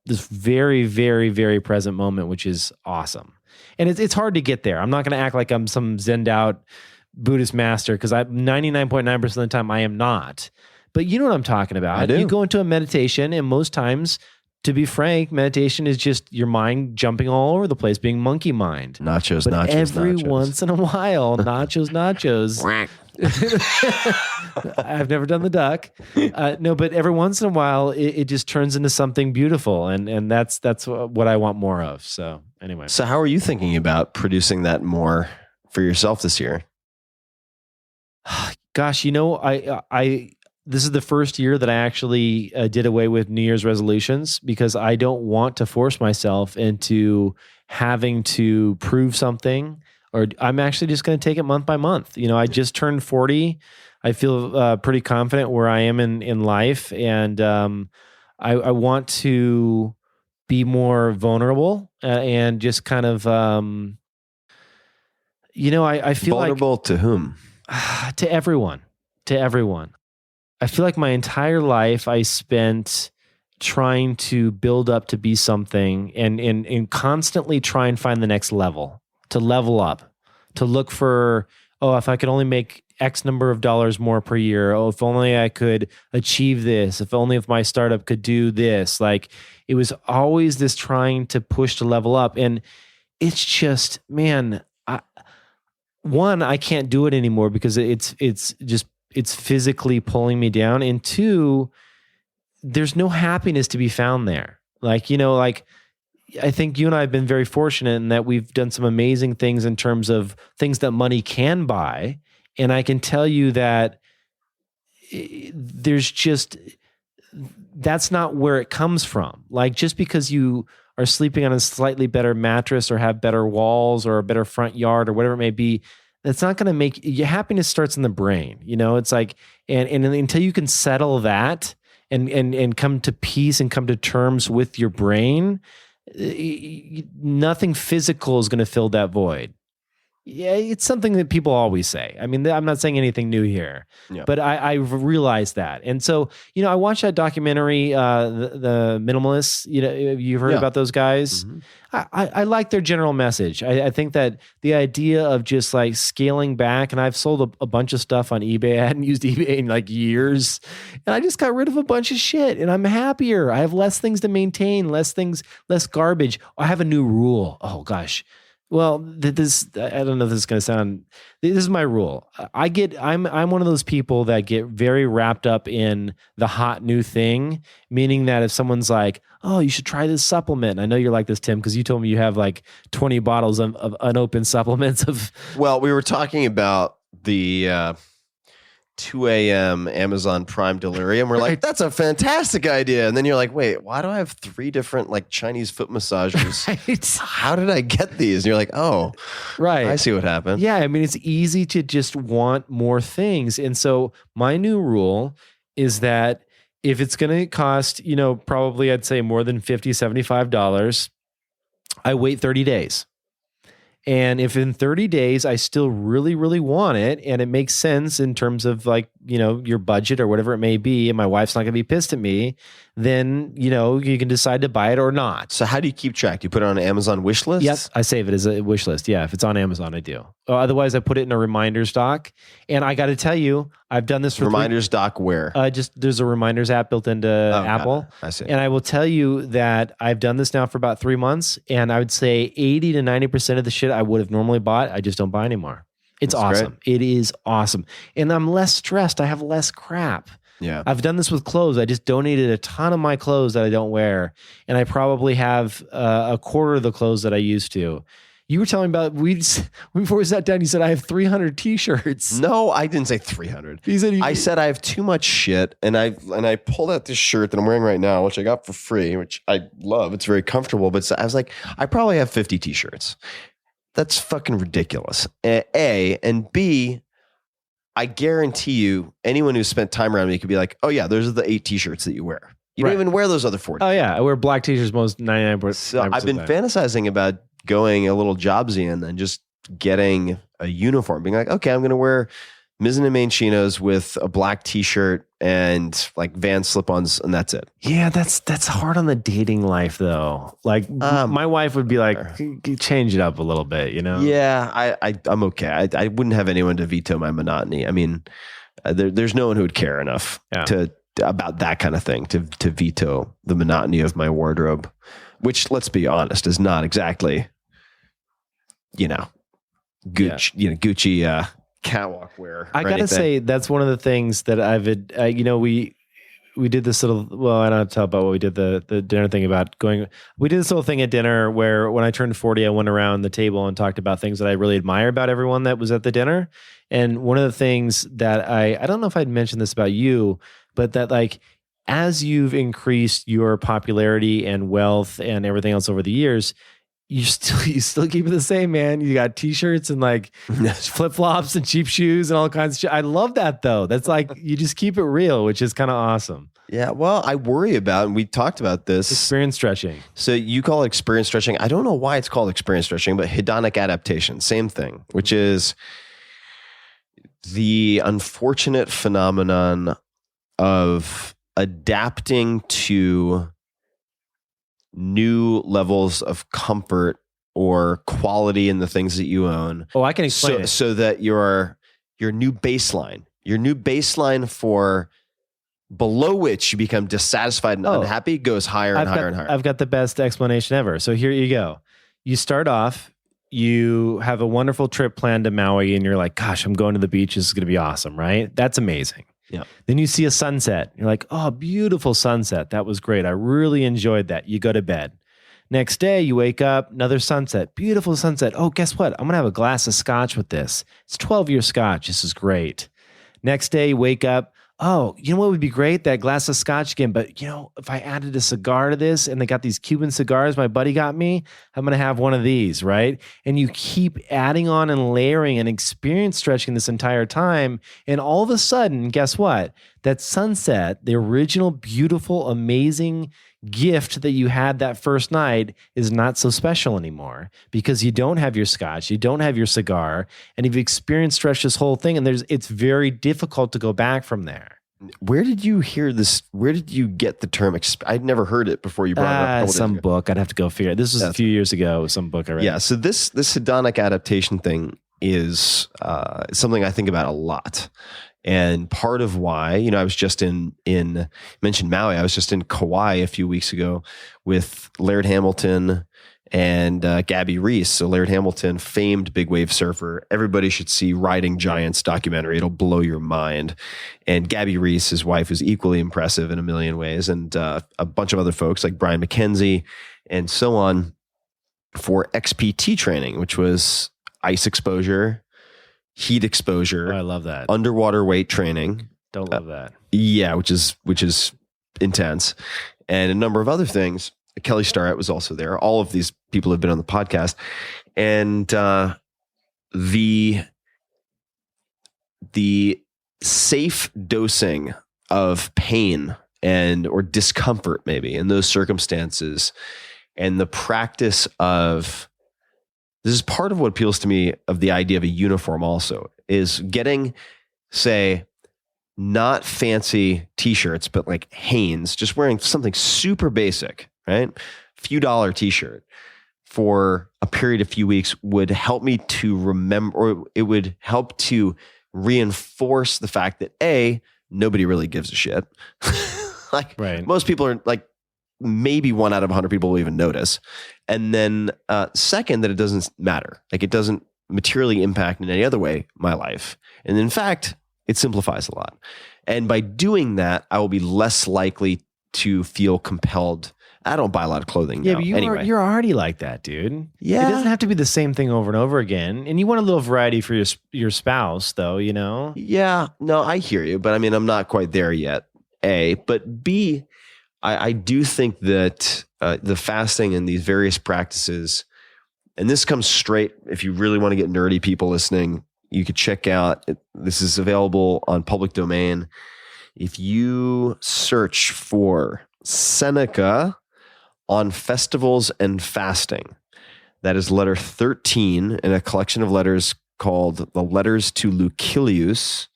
very, very, very present moment, which is awesome. And it's hard to get there. I'm not going to act like I'm some zenned out Buddhist master because 99.9% of the time I am not. But you know what I'm talking about.
I do.
You go into a meditation, and most times, to be frank, meditation is just your mind jumping all over the place, being monkey mind.
Nachos,
But
nachos,
every
nachos.
once in a while, nachos. I've never done the duck. No, but every once in a while, it just turns into something beautiful, and that's what I want more of. So anyway,
So how are you thinking about producing that more for yourself this year?
gosh, I this is the first year that I actually did away with New Year's resolutions because I don't want to force myself into having to prove something, or I'm actually just going to take it month by month. I just turned 40. I feel pretty confident where I am in life, and I want to be more vulnerable and just kind of, I feel
Vulnerable to whom?
to everyone. I feel like my entire life I spent trying to build up to be something and constantly try and find the next level, to level up, to look for, if I could only make X number of dollars more per year. Oh, if only I could achieve this. If only if my startup could do this. Like, it was always this trying to push to level up. And it's just, man, I can't do it anymore because it's physically pulling me down. And two, there's no happiness to be found there. I think you and I have been very fortunate in that we've done some amazing things in terms of things that money can buy. And I can tell you that that's not where it comes from. Like, just because you are sleeping on a slightly better mattress or have better walls or a better front yard or whatever it may be, that's not going to make your happiness starts in the brain. It's like, and until you can settle that and come to peace and come to terms with your brain, nothing physical is going to fill that void. Yeah, it's something that people always say. I mean, I'm not saying anything new here, but I realized that. And so, I watched that documentary, the Minimalists. You've heard about those guys. Mm-hmm. I like their general message. I think that the idea of just like scaling back, and I've sold a bunch of stuff on eBay. I hadn't used eBay in like years, and I just got rid of a bunch of shit, and I'm happier. I have less things to maintain, less garbage. I have a new rule. Oh gosh. Well, I don't know if this is going to sound, this is my rule. I'm one of those people that get very wrapped up in the hot new thing, meaning that if someone's like, oh, you should try this supplement. And I know you're like this, Tim, because you told me you have like 20 bottles of unopened supplements of.
Well, we were talking about the 2 a.m. Amazon Prime delirium. We're like, that's a fantastic idea. And then you're like, wait, why do I have 3 different like Chinese foot massagers? Right. How did I get these? And you're like, oh, right. I see what happened.
Yeah. I mean, it's easy to just want more things. And so my new rule is that if it's going to cost, probably I'd say more than $50, $75, I wait 30 days. And if in 30 days I still really, really want it, and it makes sense in terms of like, your budget or whatever it may be, and my wife's not going to be pissed at me, then, you can decide to buy it or not.
So how do you keep track? Do you put it on an Amazon wish list?
Yes, I save it as a wish list. Yeah, if it's on Amazon, I do. Otherwise, I put it in a reminders doc. And I got to tell you, I've done this for
reminders doc where?
There's a reminders app built into Apple.
I see.
And I will tell you that I've done this now for about 3 months, and I would say 80 to 90% of the shit I would have normally bought, I just don't buy anymore. It's awesome. Great. It is awesome. And I'm less stressed. I have less crap.
Yeah.
I've done this with clothes. I just donated a ton of my clothes that I don't wear. And I probably have a quarter of the clothes that I used to. You were telling me about, before we sat down, you said I have 300 t-shirts.
No, I didn't say 300. I said I have too much shit. And I pulled out this shirt that I'm wearing right now, which I got for free, which I love. It's very comfortable. But I was like, I probably have 50 t-shirts. That's fucking ridiculous. A, and B, I guarantee you, anyone who's spent time around me could be like, oh yeah, those are the 8 t-shirts that you wear. You don't even wear those other 40.
Oh yeah, I wear black t-shirts most 99%.
So I've been fantasizing about going a little jobsy and then just getting a uniform, being like, okay, I'm going to wear Mizzen and Main chinos with a black t-shirt and like Vans slip-ons, and that's it.
Yeah, that's hard on the dating life though. Like my wife would be like, change it up a little bit,
Yeah, I'm okay. I wouldn't have anyone to veto my monotony. I mean, There's no one who would care enough about that kind of thing to veto the monotony of my wardrobe, which, let's be honest, is not exactly, Gucci catwalk wear.
I gotta say, that's one of the things that we did this little, well, I don't have to tell about what we did the dinner thing about we did this little thing at dinner where when I turned 40, I went around the table and talked about things that I really admire about everyone that was at the dinner. And one of the things that I don't know if I'd mentioned this about you, but that like, as you've increased your popularity and wealth and everything else over the years, you still keep it the same, man. You got t-shirts and like flip-flops and cheap shoes and all kinds of shit. I love that though. That's like, you just keep it real, which is kind of awesome.
Yeah. Well, I worry about, and we talked about this.
Experience stretching.
So you call it experience stretching. I don't know why it's called experience stretching, but hedonic adaptation, same thing, which is the unfortunate phenomenon of adapting to new levels of comfort or quality in the things that you own.
Oh, I can explain it.
So that your new baseline for below which you become dissatisfied and unhappy goes higher and higher and higher.
I've got the best explanation ever. So here you go. You start off, you have a wonderful trip planned to Maui and you're like, gosh, I'm going to the beach. This is going to be awesome, right? That's amazing.
Yeah.
Then you see a sunset. You're like, oh, beautiful sunset. That was great. I really enjoyed that. You go to bed. Next day, you wake up, another sunset. Beautiful sunset. Oh, guess what? I'm going to have a glass of scotch with this. It's 12-year scotch. This is great. Next day, you wake up. Oh, you know what would be great? That glass of scotch again. But, if I added a cigar to this and they got these Cuban cigars my buddy got me, I'm going to have one of these, right? And you keep adding on and layering and experience stretching this entire time. And all of a sudden, guess what? That sunset, the original, beautiful, amazing gift that you had that first night is not so special anymore because you don't have your scotch, you don't have your cigar, and you've experienced stretch this whole thing, and it's very difficult to go back from there.
Where did you hear this? Where did you get the term? I'd never heard it before you brought it up.
Some book. I'd have to go figure it. This was a few years ago. Some book I read.
Yeah. So this hedonic adaptation thing is something I think about a lot. And part of why, I was just mentioned Maui. I was just in Kauai a few weeks ago with Laird Hamilton and Gabby Reese. So Laird Hamilton, famed big wave surfer. Everybody should see Riding Giants documentary. It'll blow your mind. And Gabby Reese, his wife, is equally impressive in a million ways. And a bunch of other folks like Brian McKenzie and so on for XPT training, which was ice exposure, heat exposure.
Oh, I love that.
Underwater weight training.
Don't love that.
Yeah, which is intense. And a number of other things. Kelly Starrett was also there. All of these people have been on the podcast. And the safe dosing of pain or discomfort maybe in those circumstances, and the practice of, this is part of what appeals to me of the idea of a uniform also, is getting, say, not fancy t-shirts, but like Hanes, just wearing something super basic, right? Few dollar t-shirt for a period of few weeks would help me to remember, or it would help to reinforce the fact that nobody really gives a shit. Most people are like, maybe 1 out of 100 people will even notice. And then second, that it doesn't matter. Like, it doesn't materially impact in any other way my life. And in fact, it simplifies a lot. And by doing that, I will be less likely to feel compelled. I don't buy a lot of clothing now.
But you're already like that, dude.
Yeah.
It doesn't have to be the same thing over and over again. And you want a little variety for your spouse, though,
Yeah. No, I hear you. But I mean, I'm not quite there yet, A. But B, I do think that the fasting and these various practices, and this comes straight, if you really want to get nerdy people listening, you could check out, this is available on public domain. If you search for Seneca on festivals and fasting, that is letter 13 in a collection of letters called the Letters to Lucilius.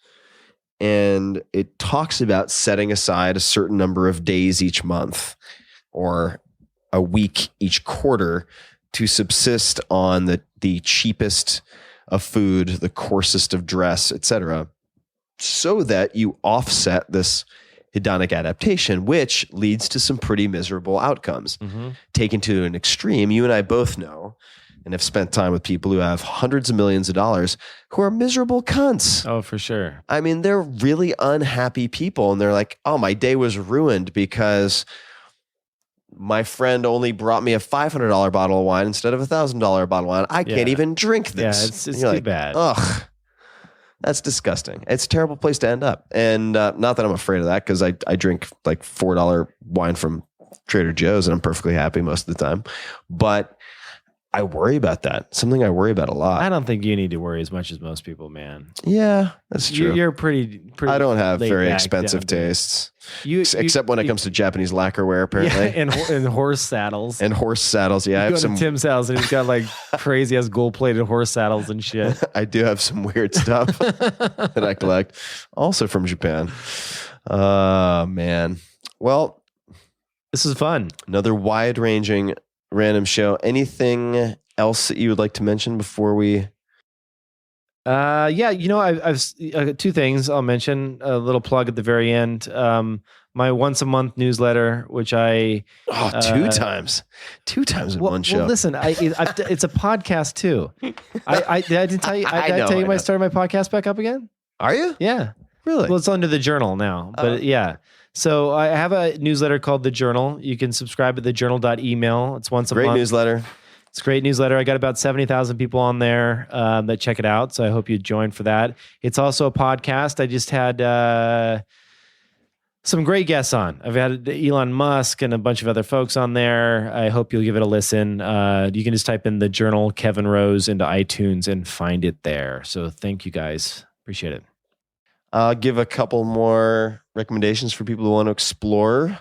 And it talks about setting aside a certain number of days each month or a week each quarter to subsist on the cheapest of food, the coarsest of dress, etc. so that you offset this hedonic adaptation, which leads to some pretty miserable outcomes. Taken to an extreme, you and I both know and have spent time with people who have hundreds of millions of dollars who are miserable cunts.
Oh, for sure.
I mean, they're really unhappy people, and they're like, oh, my day was ruined because my friend only brought me a $500 bottle of wine instead of a $1,000 bottle of wine. I can't even drink this.
Yeah, it's too bad.
Ugh. That's disgusting. It's a terrible place to end up. And not that I'm afraid of that, because I drink like $4 wine from Trader Joe's and I'm perfectly happy most of the time. But I worry about that. Something I worry about a lot.
I don't think you need to worry as much as most people, man.
Yeah, that's true.
You're pretty.
I don't have
laid
very
back
expensive
down there.
tastes. Except when it comes to Japanese lacquerware, apparently.
Yeah, and horse saddles.
And horse saddles. Yeah, I
You
have
go
some.
to Tim's house and he's got like crazy ass gold plated horse saddles and shit.
I do have some weird stuff that I collect, also from Japan. Man. Well,
This is fun.
another wide-ranging random show. Anything else that you would like to mention before we?
Yeah, I've two things I'll mention. A little plug at the very end. My once a month newsletter, which I
two times in one show.
Well, listen, it's a podcast too. Did I tell you?
I
Did I tell you
know.
I started my podcast back up again?
Are you
Yeah.
really?
Well, it's under the Journal now, but yeah. So I have a newsletter called The Journal. You can subscribe at thejournal.email. It's once a
Great
month.
newsletter.
It's a great newsletter. I got about 70,000 people on there that check it out. So I hope you join for that. It's also a podcast. I just had some great guests on. I've had Elon Musk and a bunch of other folks on there. I hope you'll give it a listen. You can just type in The Journal Kevin Rose into iTunes and find it there. So thank you guys. Appreciate it.
I'll give a couple more recommendations for people who want to explore.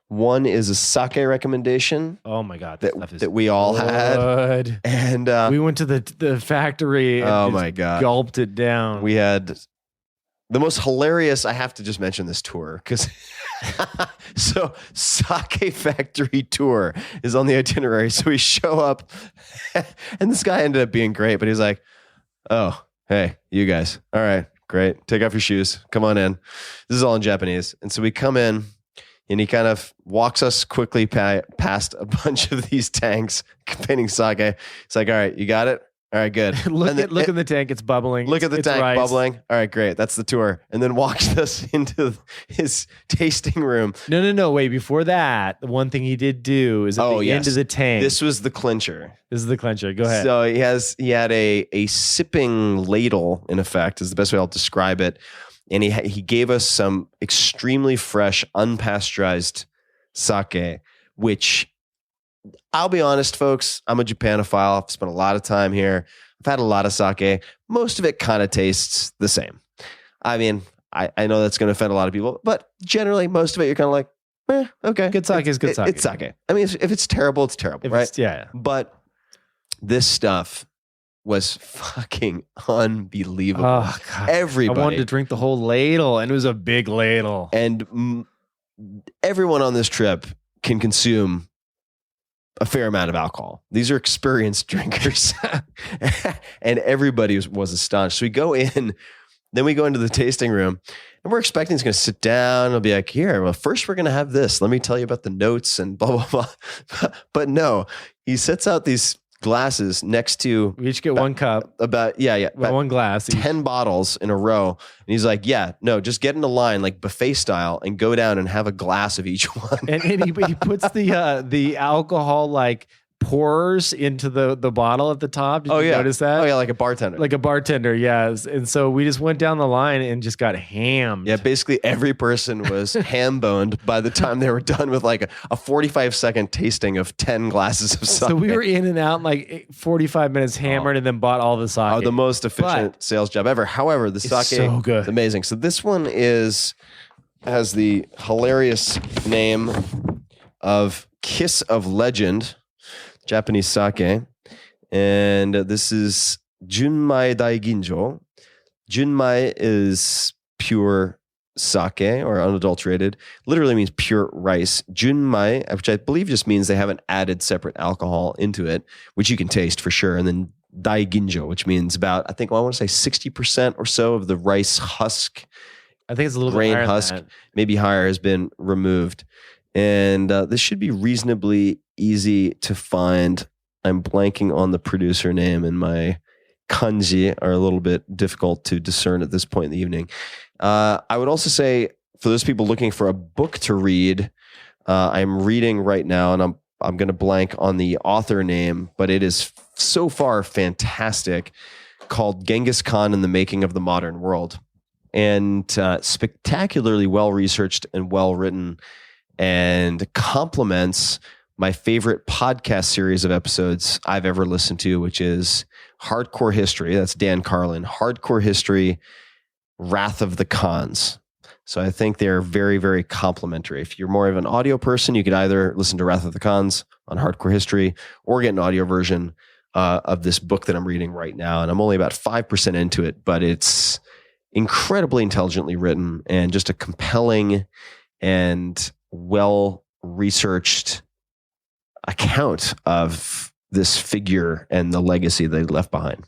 One is a sake recommendation
Oh my God.
that we all had. And
We went to the factory and
oh
just
my God.
gulped it down.
We had the most hilarious, I have to just mention this tour because so sake factory tour is on the itinerary. So we show up and this guy ended up being great, but he's like, oh, hey, you guys. All right, great. Take off your shoes. Come on in. This is all in Japanese. And so we come in and he kind of walks us quickly past a bunch of these tanks containing sake. It's like, all right, you got it? All right, good.
look in the tank. It's bubbling.
Look at the
It's
tank
rice.
bubbling. All right, great. That's the tour. And then walks us into his tasting room.
No. Wait, before that, the one thing he did do is at the end of the tank.
This was the clincher.
This is the clincher. Go ahead.
So he had a sipping ladle, in effect, is the best way I'll describe it. And he gave us some extremely fresh, unpasteurized sake, which I'll be honest, folks, I'm a Japanophile. I've spent a lot of time here. I've had a lot of sake. Most of it kind of tastes the same. I mean, I know that's going to offend a lot of people, but generally, most of it, you're kind of like, okay.
Good sake is good sake.
It's sake. I mean, if it's terrible, it's terrible, right?
Yeah.
But this stuff was fucking unbelievable.
Oh, God.
Everybody.
I wanted to drink the whole ladle, and it was a big ladle.
And everyone on this trip can consume a fair amount of alcohol. These are experienced drinkers. And everybody was astonished. So we go in, then we go into the tasting room, and we're expecting he's going to sit down. It'll be like, here, well, first we're going to have this. Let me tell you about the notes and blah, blah, blah. But no, he sets out these glasses next to
We each get one cup,
about
one glass.
10 bottles in a row. And he's like, yeah, no, just get in a line like buffet style and go down and have a glass of each one.
And he puts the alcohol like pours into the bottle at the top. Did you notice that?
Oh yeah, like a bartender.
Like a bartender, yes. And so we just went down the line and just got hammed.
Yeah, basically every person was ham boned by the time they were done with like a 45-second tasting of 10 glasses of sake.
So we were in and out in like 45 minutes hammered and then bought all the sake.
Oh, the most efficient sales job ever. However, the sake
so good.
is amazing. So this one has the hilarious name of Kiss of Legend, Japanese sake. And this is Junmai Daiginjo. Junmai is pure sake or unadulterated. Literally means pure rice. Junmai, which I believe just means they haven't added separate alcohol into it, which you can taste for sure. And then daiginjo, which means about, I want to say 60% or so of the rice husk,
I think it's a little
grain
bit higher
husk,
than that.
maybe higher, has been removed. And this should be reasonably easy to find. I'm blanking on the producer name, and my kanji are a little bit difficult to discern at this point in the evening. I would also say, for those people looking for a book to read, I'm reading right now, and I'm going to blank on the author name, but it is so far fantastic, called Genghis Khan and the Making of the Modern World. And spectacularly well-researched and well-written, and complements my favorite podcast series of episodes I've ever listened to, which is Hardcore History. That's Dan Carlin. Hardcore History, Wrath of the Khans. So I think they're very, very complementary. If you're more of an audio person, you could either listen to Wrath of the Khans on Hardcore History or get an audio version of this book that I'm reading right now. And I'm only about 5% into it, but it's incredibly intelligently written and just a compelling and well-researched account of this figure and the legacy they left behind.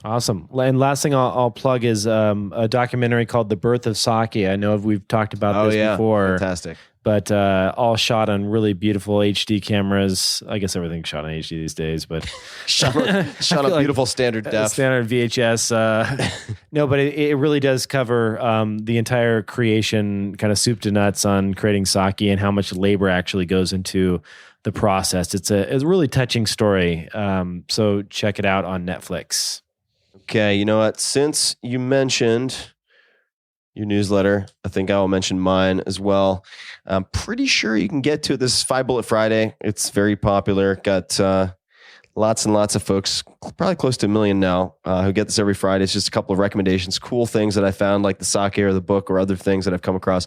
Awesome. And last thing I'll plug is a documentary called The Birth of Sake. I know we've talked about this before.
Fantastic.
But all shot on really beautiful HD cameras. I guess everything's shot on HD these days, but
shot on beautiful standard def.
Standard VHS. No, but it really does cover the entire creation, kind of soup to nuts, on creating sake and how much labor actually goes into the process. It's a really touching story. So check it out on Netflix.
Okay, you know what? Since you mentioned your newsletter, I think I will mention mine as well. I'm pretty sure you can get to it. This is 5 Bullet Friday. It's very popular. Got lots and lots of folks, probably close to 1 million now, who get this every Friday. It's just a couple of recommendations, cool things that I found, like the sake or the book or other things that I've come across.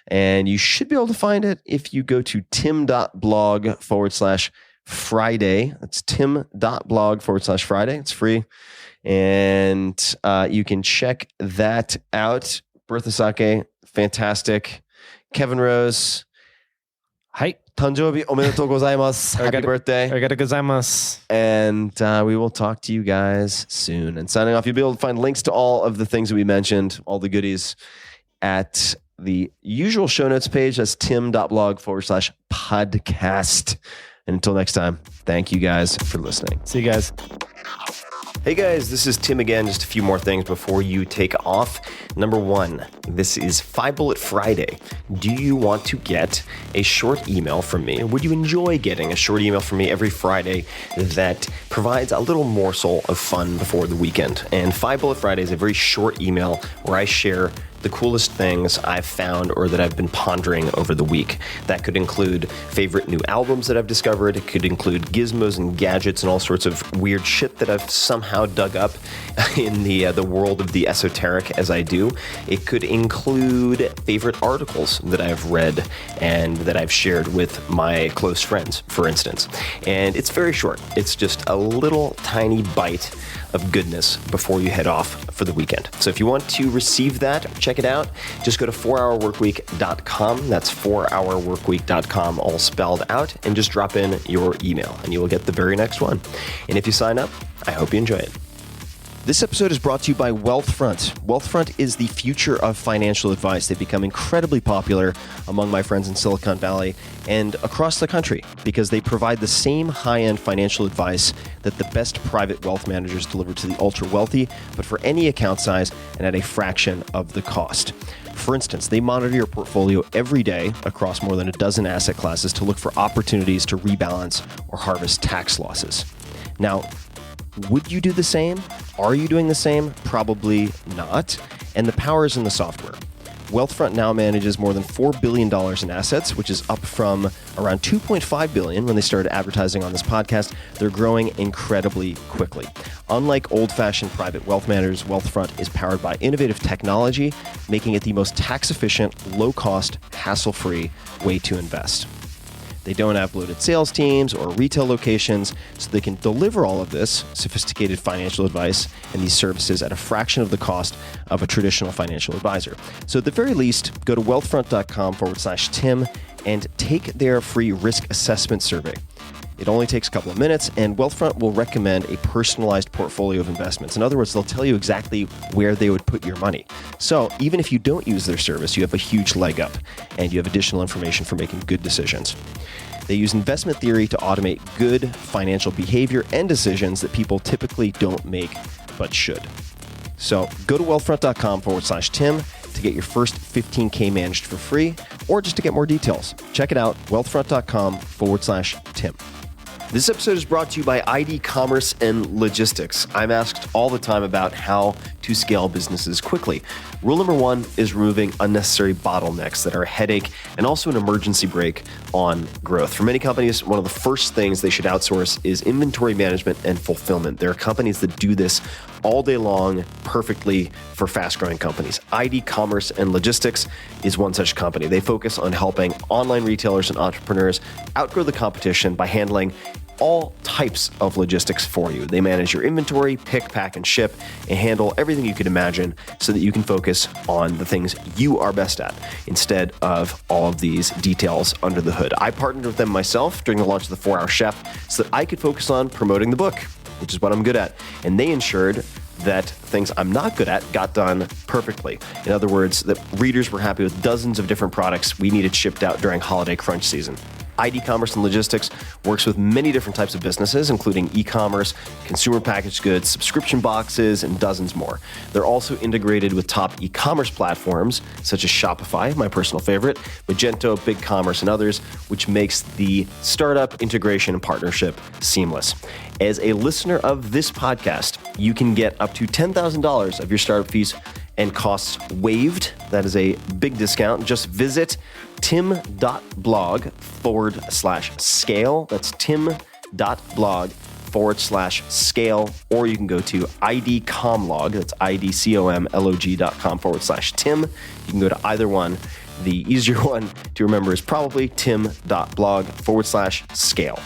And you should be able to find it if you go to tim.blog/Friday. That's tim.blog/Friday. It's free. And you can check that out. Birth of Sake, fantastic. Kevin Rose,
Hi.
Tanjobi omedetou gozaimasu. Happy birthday.
Arigatou gozaimasu.
And we will talk to you guys soon. And signing off, you'll be able to find links to all of the things that we mentioned, all the goodies, at the usual show notes page. That's tim.blog/podcast. And until next time, thank you guys for listening.
See you guys.
Hey guys, this is Tim again. Just a few more things before you take off. Number one, this is 5 Bullet Friday. Do you want to get a short email from me? Or would you enjoy getting a short email from me every Friday that provides a little morsel of fun before the weekend? And 5 Bullet Friday is a very short email where I share the coolest things I've found or that I've been pondering over the week. That could include favorite new albums that I've discovered. It could include gizmos and gadgets and all sorts of weird shit that I've somehow dug up in the world of the esoteric as I do. It could include favorite articles that I've read and that I've shared with my close friends, for instance. And it's very short. It's just a little tiny bite of goodness before you head off for the weekend. So if you want to receive that, check it out. Just go to 4hourworkweek.com. That's 4hourworkweek.com, all spelled out, and just drop in your email and you will get the very next one. And if you sign up, I hope you enjoy it. This episode is brought to you by Wealthfront. Wealthfront is the future of financial advice. They've become incredibly popular among my friends in Silicon Valley and across the country because they provide the same high-end financial advice that the best private wealth managers deliver to the ultra-wealthy, but for any account size and at a fraction of the cost. For instance, they monitor your portfolio every day across more than a dozen asset classes to look for opportunities to rebalance or harvest tax losses. Now, would you do the same? Are you doing the same? Probably not. And the power is in the software. Wealthfront now manages more than $4 billion in assets, which is up from around $2.5 billion when they started advertising on this podcast. They're growing incredibly quickly. Unlike old-fashioned private wealth managers, Wealthfront is powered by innovative technology, making it the most tax-efficient, low-cost, hassle-free way to invest. They don't have bloated sales teams or retail locations, so they can deliver all of this sophisticated financial advice and these services at a fraction of the cost of a traditional financial advisor. So at the very least, go to wealthfront.com/Tim and take their free risk assessment survey. It only takes a couple of minutes, and Wealthfront will recommend a personalized portfolio of investments. In other words, they'll tell you exactly where they would put your money. So even if you don't use their service, you have a huge leg up, and you have additional information for making good decisions. They use investment theory to automate good financial behavior and decisions that people typically don't make but should. So go to wealthfront.com/Tim to get your first 15K managed for free, or just to get more details. Check it out, wealthfront.com/Tim. This episode is brought to you by ID Commerce and Logistics. I'm asked all the time about how to scale businesses quickly. Rule number one is removing unnecessary bottlenecks that are a headache and also an emergency brake on growth. For many companies, one of the first things they should outsource is inventory management and fulfillment. There are companies that do this all day long perfectly for fast-growing companies. ID Commerce and Logistics is one such company. They focus on helping online retailers and entrepreneurs outgrow the competition by handling all types of logistics for you. They manage your inventory, pick, pack, and ship, and handle everything you could imagine so that you can focus on the things you are best at instead of all of these details under the hood. I partnered with them myself during the launch of the 4-Hour Chef so that I could focus on promoting the book, which is what I'm good at. And they ensured that things I'm not good at got done perfectly. In other words, that readers were happy with dozens of different products we needed shipped out during holiday crunch season. ID Commerce and Logistics works with many different types of businesses, including e-commerce, consumer packaged goods, subscription boxes, and dozens more. They're also integrated with top e-commerce platforms such as Shopify, my personal favorite, Magento, BigCommerce, and others, which makes the startup integration and partnership seamless. As a listener of this podcast, you can get up to $10,000 of your startup fees and costs waived. That is a big discount. Just visit tim.blog/scale. That's tim.blog/scale, or you can go to idcomlog. That's idcomlog.com/Tim. You can go to either one. The easier one to remember is probably tim.blog/scale.